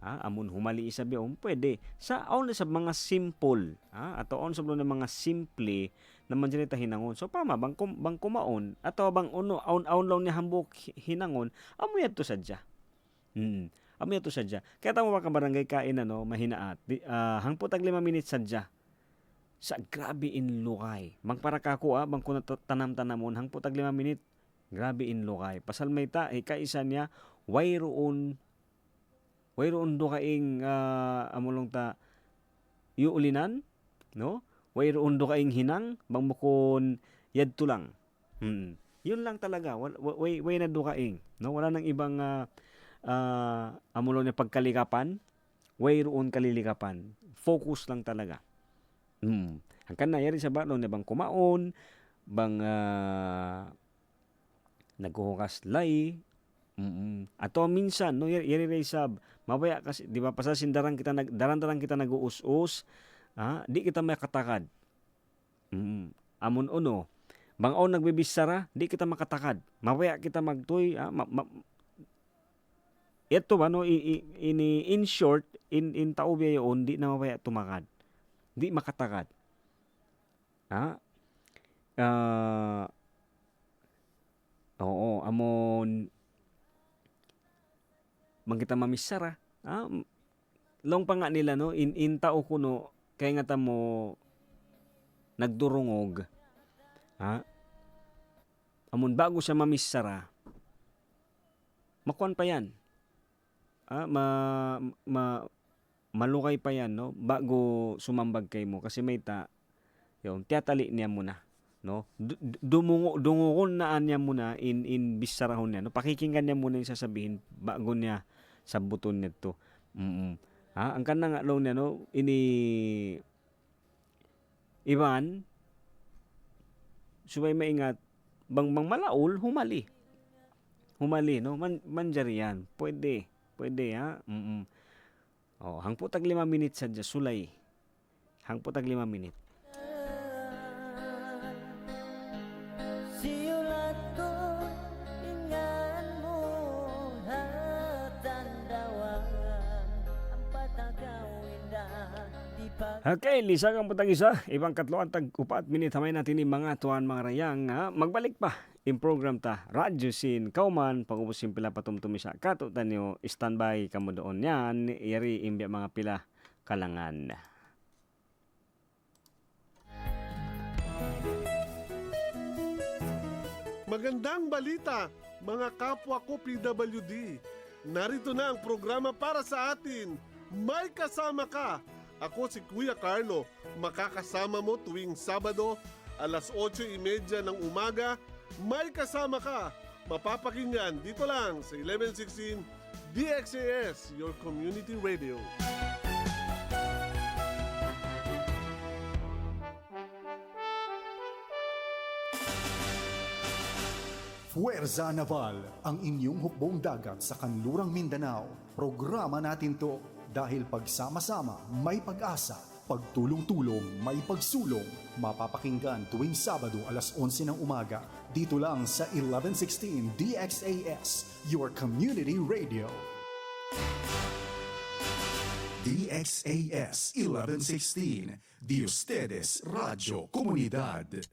Amon humali isa biyon pwede sa aon sa mga simple ato on sa mga simple naman dili ta hinangon. So pama bang kumaon ato bang aon lang ni hambok hinangon amo yadto sadya. Amo yadto sadya kaya tamo ka barangay kain mahinaat hangpot ag 5 minutes sadya sa grabe in lukay para kako bang kun tanam-tanamon hangpot ag 5 minutes grabe in lukay pasal may ta kaisa niya wayroon do kaing amulong ta yuulinan no, wayroon do kaing hinang bang mukon yadto lang. Yun lang talaga way na do kaing no, wala nang ibang amulong na pagkalikapan, wayroon kalilikapan, focus lang talaga. Ang kanayari sa balon na bang kumaon bang naghuhukas lay. Ato minsan no yeri sab mabaya kasi di ba pasasin daran kita nag-uus-us di kita makatakad. Amon uno bang on nagbibisara di kita makatakad mabaya kita magtoy ito ba no in short in tao biyon di na mabaya tumakad di makatakad amon kita mamisara long pa nga nila no in tao kuno kay nga mo nagdurungog amon bago siya mamisara makuan pa yan malukay pa yan no bago sumambag kay mo kasi may yung tiyatali niya muna no dungungon na niya muna in bisarahon niya no pakikinggan niya muna yung sasabihin bago niya sa buton nito. Ang kanang nga long niya no ini iban subay maingat bang malaul humali no manjarian pwede hangpot ag 5 minutes sadya sulay hangpot ag 5 minutes. Siulat ko ingan mo hatandawan ang patagawin na di Okay, lisag ang putang isa. Ibang katloan tag-upat minit hamay natin ni mga tuwan mga rayang. Magbalik pa in program ta. Radyo Sin Kauman. Pag-ubusin pila patumtumi sa kato tanyo. Standby kamo doon yan. Iri imbya mga pila kalangan. Magandang balita, mga kapwa ko PWD. Narito na ang programa para sa atin. May kasama ka. Ako si Kuya Carlo. Makakasama mo tuwing Sabado, alas 8:30 ng umaga. May kasama ka. Mapapakinggan dito lang sa 1116 DXAS, your community radio. Fuerza Naval, ang inyong hukbong dagat sa kanlurang Mindanao. Programa natin to dahil pagsama-sama may pag-asa, pagtulong-tulong may pagsulong. Mapapakinggan tuwing Sabado alas 11 ng umaga. Dito lang sa 1116 DXAS, your community radio. DXAS 1116, de ustedes Radio Comunidad.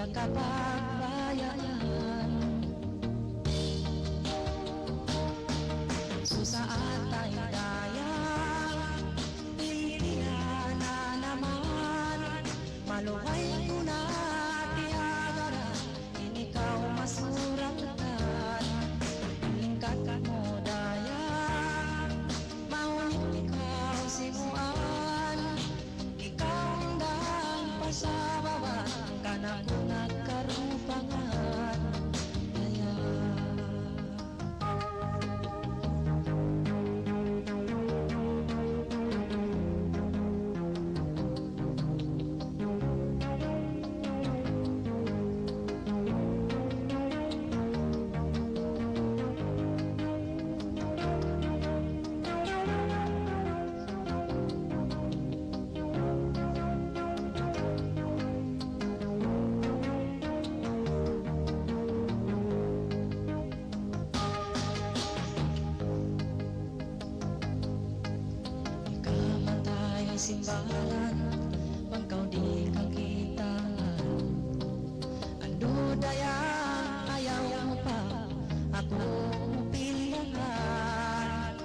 kapagbayan. Susaan tayo dayang, Pilipinas na naman. Maluway ko na tiyagara, ikaw masuratan. Lingkat mo dayang, maunit ikaw simuan. Ikaw hindang pasababa, kanak ko nagkarupangan. Simbahan, pangkaw di kakita. Ando dayang ayaw mo pa ako pilihan.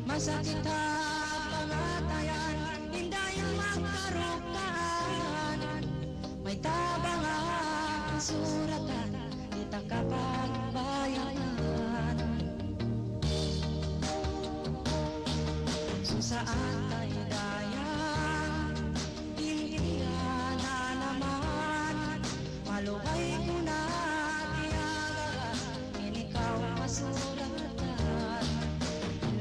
Masakit ang pangatayan, hindi magkarukaan. May tabang ang suratan, kita kapagbayan. Saan tayo dayang, Pilipinas na naman. Maluway ko na tiyagara, ikaw masuratan.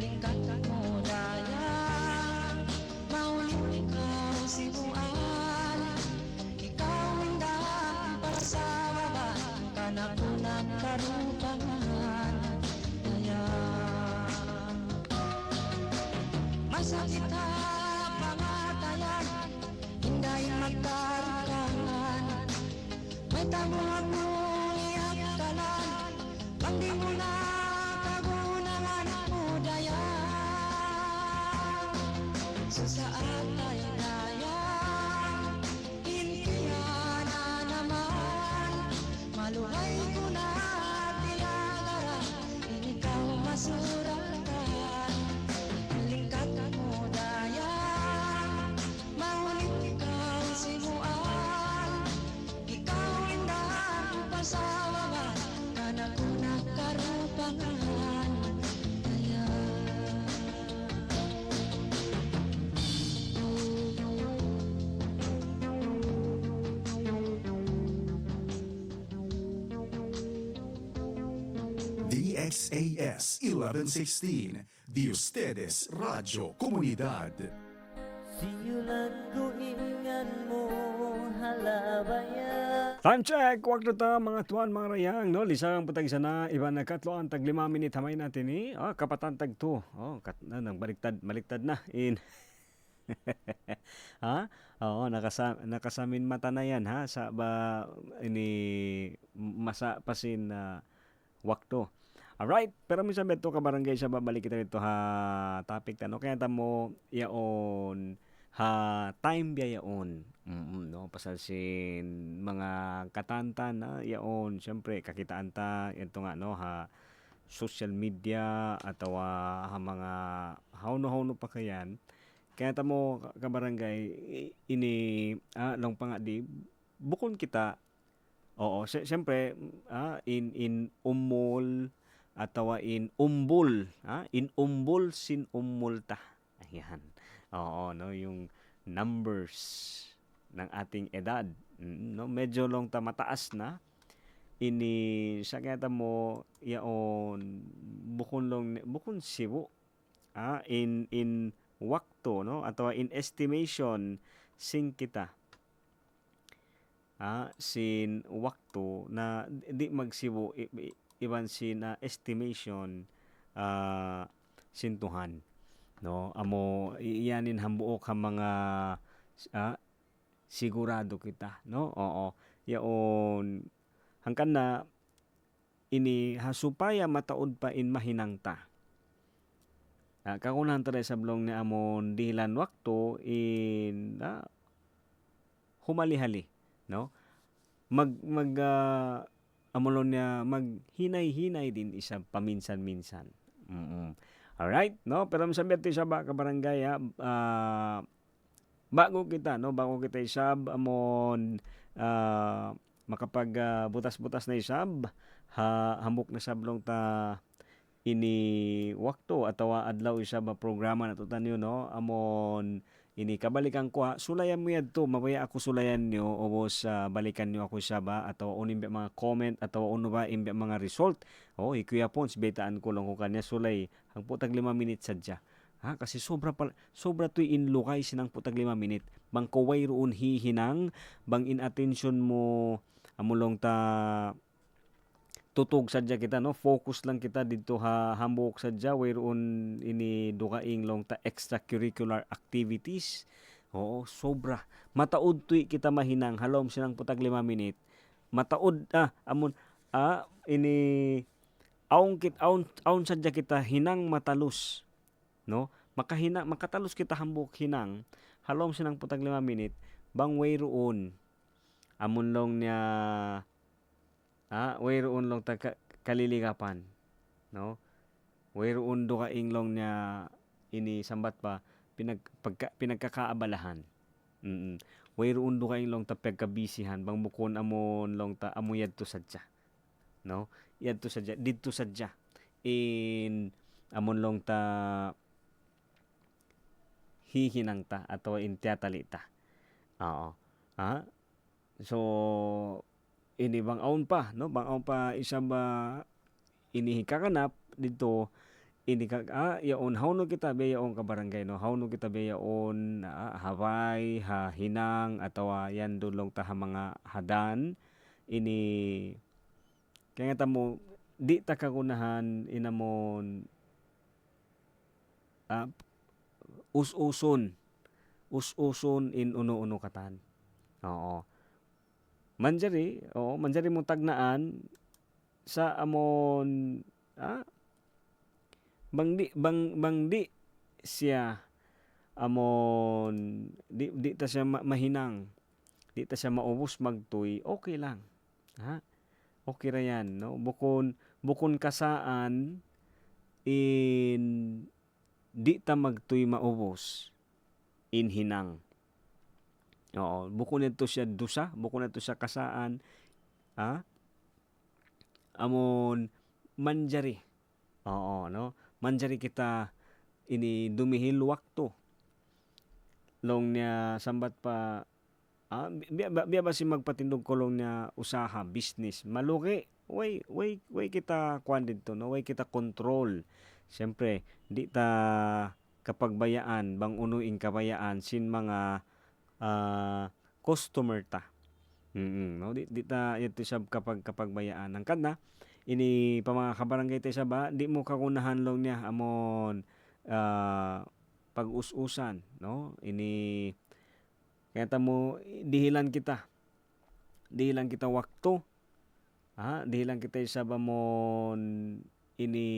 Lingkat mo dayang, maulit ikaw sibuan. Ikaw hindang pasababa, kanak ko nagkarupangan. Masakit ang pangatayan, hindi magkarukangan. May tamo akong iakalan, pang di mo na kagunangan mo dayan. Susaan tayo dayang, Pilipinas na naman. Maluway ko na tiyagara, ikaw masuratan. DXAS 1116, de ustedes Radio Comunidad. Time check! Waktu ta mga tuan mga rayang, no? Lisang patag isa na, iba na katlo ang tag 5 minit hamay natin ni. Kapatan tag 2. Nang baliktad na. Ha? Oo, nakasamin mata na yan, ha? Sa ba, ini, masa pasin na wakto. Alright, pero minsan beto ka barangay sa babalik kita dito ha topic tano. Kaya tamo yaon ha time biya yaon. No, pasalsin mga katantan na yaon, syempre kakitaan ta ito nga no ha social media atau ha mga hawno pa kayan. Kaya tamo ka barangay ini lang pa nga di bukon kita. Oo, syempre in umol atawa in umbol, in umbol sin umulta. Ayan. Oo, no, yung numbers ng ating edad, no, medyo long ta mataas na. Ini sa kaya mo yaon bukon sibo. In wakto, no, atawa in estimation sin kita. Sin wakto na di magsibo iban sin estimation sintuhan, no, amo iyanin hambuok ang mga sigurado kita, no. Oo, yaon hangkan na ini hasupaya mataod pa in mahinangta. Kakunan ta sa blong ni amon dilan wakto in humali-hali, no? Amulon niya maghinay-hinay din isa paminsan-minsan. Alright, no? Pero masabi ito isa ba ka barangay bago kita isab amon makapag butas-butas na isab hamok na sablong ta ini wakto atawa adlaw isab programa na tutan yun, no? Amon ini kabalikan ko sulayan mo yadto mabaya ako sulayan nyo ubos balikan nyo ako siya ba atau unim mga comment atau uno ba imbe mga result ikuya pons betaan ko lang ko kanya sulay ang putag 5 minutes sadya kasi sobra tuy inlukay sinang putag 5 minute bang kaway roon hihinang bang inattention mo amulong ta tutog sadya kita, no? Focus lang kita dito hambok sadya whereon ini dukaing long ta extracurricular activities. Sobra. Mataod tuy kita mahinang halom sinang putag 5 minute. Mataod ini aon sadya kita hinang matalus, no? Makatalos kita hambok hinang halom sinang putag 5 minute bang whereon amon long niya whereon long ta kaliligapan, no? Whereon do ka inglong niya ini sambat pa pinagkakaabalahan. Whereon do ka inglong ta pagkabisihan bang bukon amon long ta amuyad to sadya, no? Yadto sadya didto sadya in amon long ta hihinang ta atau in tiyatali ta. So ini bang aon pa, no? Bang aon pa isa ba inihikakanap dito ini yaon hawno kita be yaon ka barangay, no? Hawno kita be yaon haway hinang atawa yan dulong ta mga hadan ini kaya nga mo di ta kagunahan inamon us-uson in uno-uno katan. Manjari mo tagnaan sa amon bangdi siya amon di ta siya mahinang, di ta siya maubos magtuy, okay lang. Okay ra yan, no? Bukon kasaan in di ta magtuy maubos in hinang. Bukon nito siya dusa, bukon nito siya kasaan, amon manjari. No? Manjari kita ini dumihil wakto. Long niya sambat pa biya ba si magpatindog kolong niya usaha, business. Maluki, way kita kuan dito, no? Way kita control. Siyempre, di ta kapagbayaan, bang unuing kabayaan sin mga customer ta. No? Di ta ito siya kapagbayaan. Ang kada, ini pa mga kabarangay tayo siya ba, di mo kakunahan long niya amon pag-us-usan, no? Ini kaya mo dihilan kita wakto, dihilan kita isa ba mon ini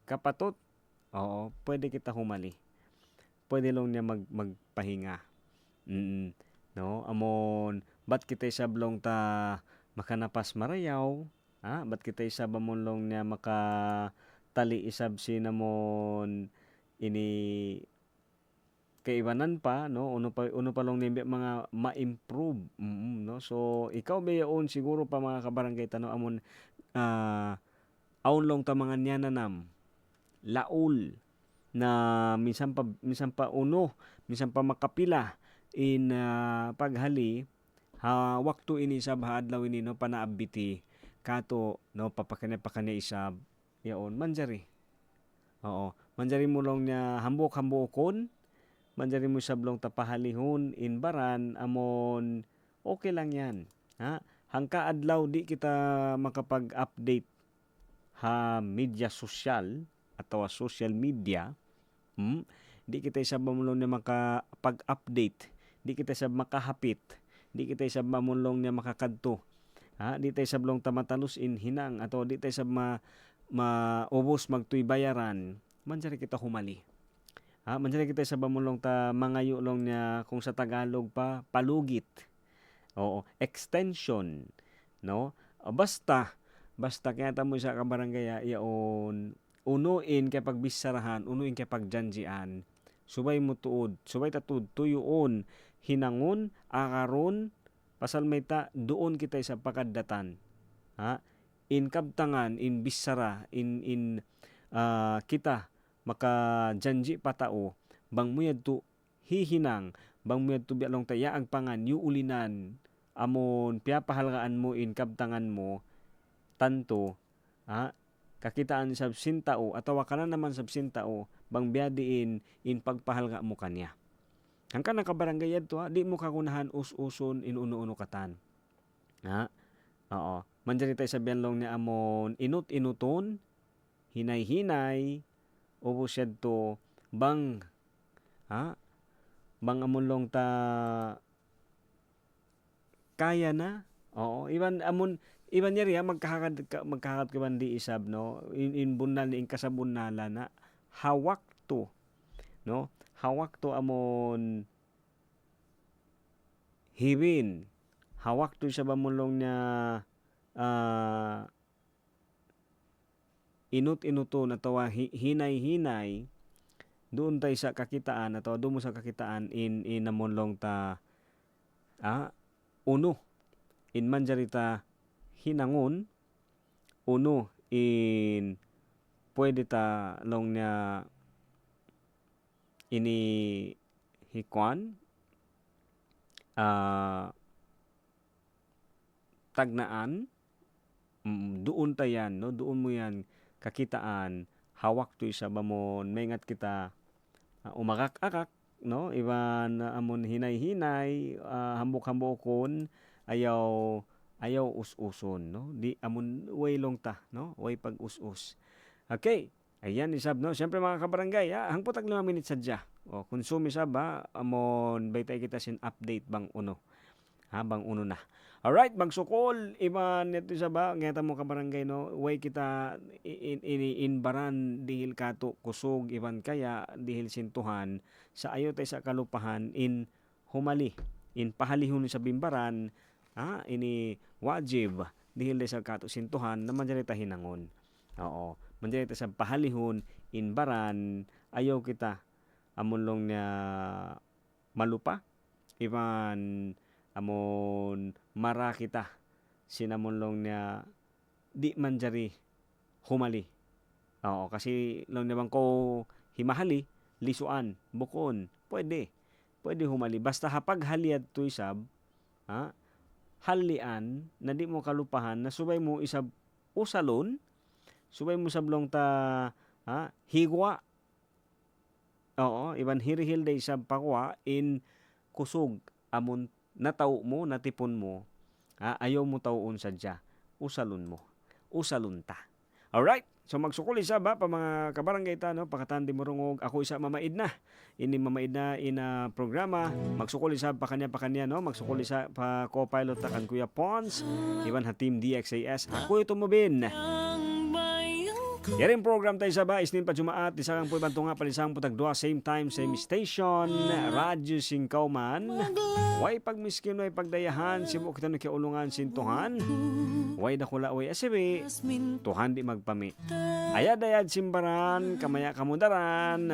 kapatot, pwede kita humali, pwede lang niya magpahinga, no? Amon bat kita isa blong ta makanapas marayaw, bat kita isa ba mon long niya makatali isab sinamon ini kaibanan pa, no? Uno pa long nimbe mga ma-improve, no? So ikaw bayaon siguro pa mga kabarangay tano amon aon long ta mga nyananam laul na minsan pa uno, minsan pa makapila in paghali wakto ini sab adlaw ini, no? Panaabiti kato, no? Papakanya isab yaon manjari. Manjari mo long niya hambok-hambokon, manjari mo sablong tapahalihon in baran amon okay lang yan. Hangka adlaw di kita makapag-update media social atau social media, di kita isab mamulong niya makapag-update, di kita isab makahapit, di kita isab mamulong niya makakadto, di tayo sablong tamatalus in hinang atau di tayo isab maubos magtuy bayaran, manjari kita humali. Manjari kita sa bamulong ta mangayo long niya kung sa Tagalog pa palugit. Oo, extension, no? Basta kaya mo sa kabarangay yaon unuin kay pagbisarahan, unuin kay pagjanjian. Subay mo tuod, subay tatud tuyoon hinangon akaron pasal may ta doon kita sa pakadatan. Ha? In kabtangan, in bisara, in kita makajanji patao bang muyad to hihinang bang muyad to bialong taya ang pangan yu ulinan amon piapahalgaan mo in kabtangan mo tanto kakitaan sa sintao atawa ka na naman sa sintao bang biadiin in pagpahalga mo kanya. Ang ka nakabarangay to di mo kakunahan us-uson in uno-uno katan. Oo. Manjari tayo sabihan long ni amon inut-inuton, hinay-hinay, ubo siya to bang amon long ta kaya na. Oo, iban niya magkakad ka man di isab no in bunal in kasabunala na hawak to no hawak to amon hibin hawak to sa bamulong niya inut-inuto na tawa hinay-hinay doon tayo sa kakitaan atawa doon mo sa kakitaan in namonlong ta uno in manjarita hinangon uno in pwede ta long niya ini hikwan tagnaan doon tayan no doon mo yan kakitaan hawak to isa bamon maingat kita umakak-akak no iban amon hinay-hinay hambok-hambokon ayaw us-uson no di amon way long ta no way pag us-us. Okay, ayan isab no syempre mga kabarangay hangpot ag 5 minutes sadya o konsume isab amon baytay kita sin update bang uno bang uno na. Alright, magsukol iban neto sa ba ngeta mo kabarangay no way kita inbaran dihil kato kusog iban kaya dihil sintuhan sa ayo tay sa kalupahan in humali in pahalihon sa bimbaran ini wajib dihil sa kato sintuhan naman dyan ta hinangon. Oo, mandiyan sa pahalihon in baran ayaw kita amon niya malupa iban amon mara kita sinamon niya di manjari humali. Oo, kasi long naman ko himahali lisuan bukon pwede humali basta hapag haliad to isab halian na di mo kalupahan na subay mo isab usalon subay mo sablong ta higwa. Oo, iban hirihil day isab pakwa in kusog amon nataw mo natipon mo ayaw mo tawon sadya usalon mo usalon ta. Alright, so magsukol isa pa mga kabarangay ta no pakatandi mo rungog ako isa mamaid na ina programa magsukol isa pa kanya no magsukol isa pa co-pilot ta kan Kuya Pons iban ha team DXAS ako ito mo bin yaring program tayo sa ba isnin pa jumaat isang po ibang tunga palisang putag dua same time same station Radyo Singkauman way pagmiskin way pagdayahan sibo kita nakiulungan sintuhan way dakula way asibi tuhan di magpami ayad simbaran kamaya kamundaran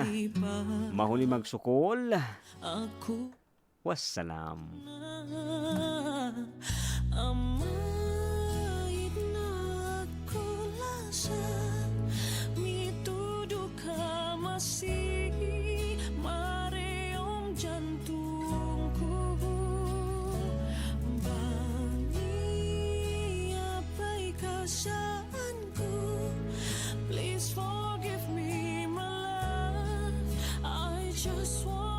mahuli magsukol wassalam. Masih mareom jantungku Bani apai kasaanku Please forgive me my love I just want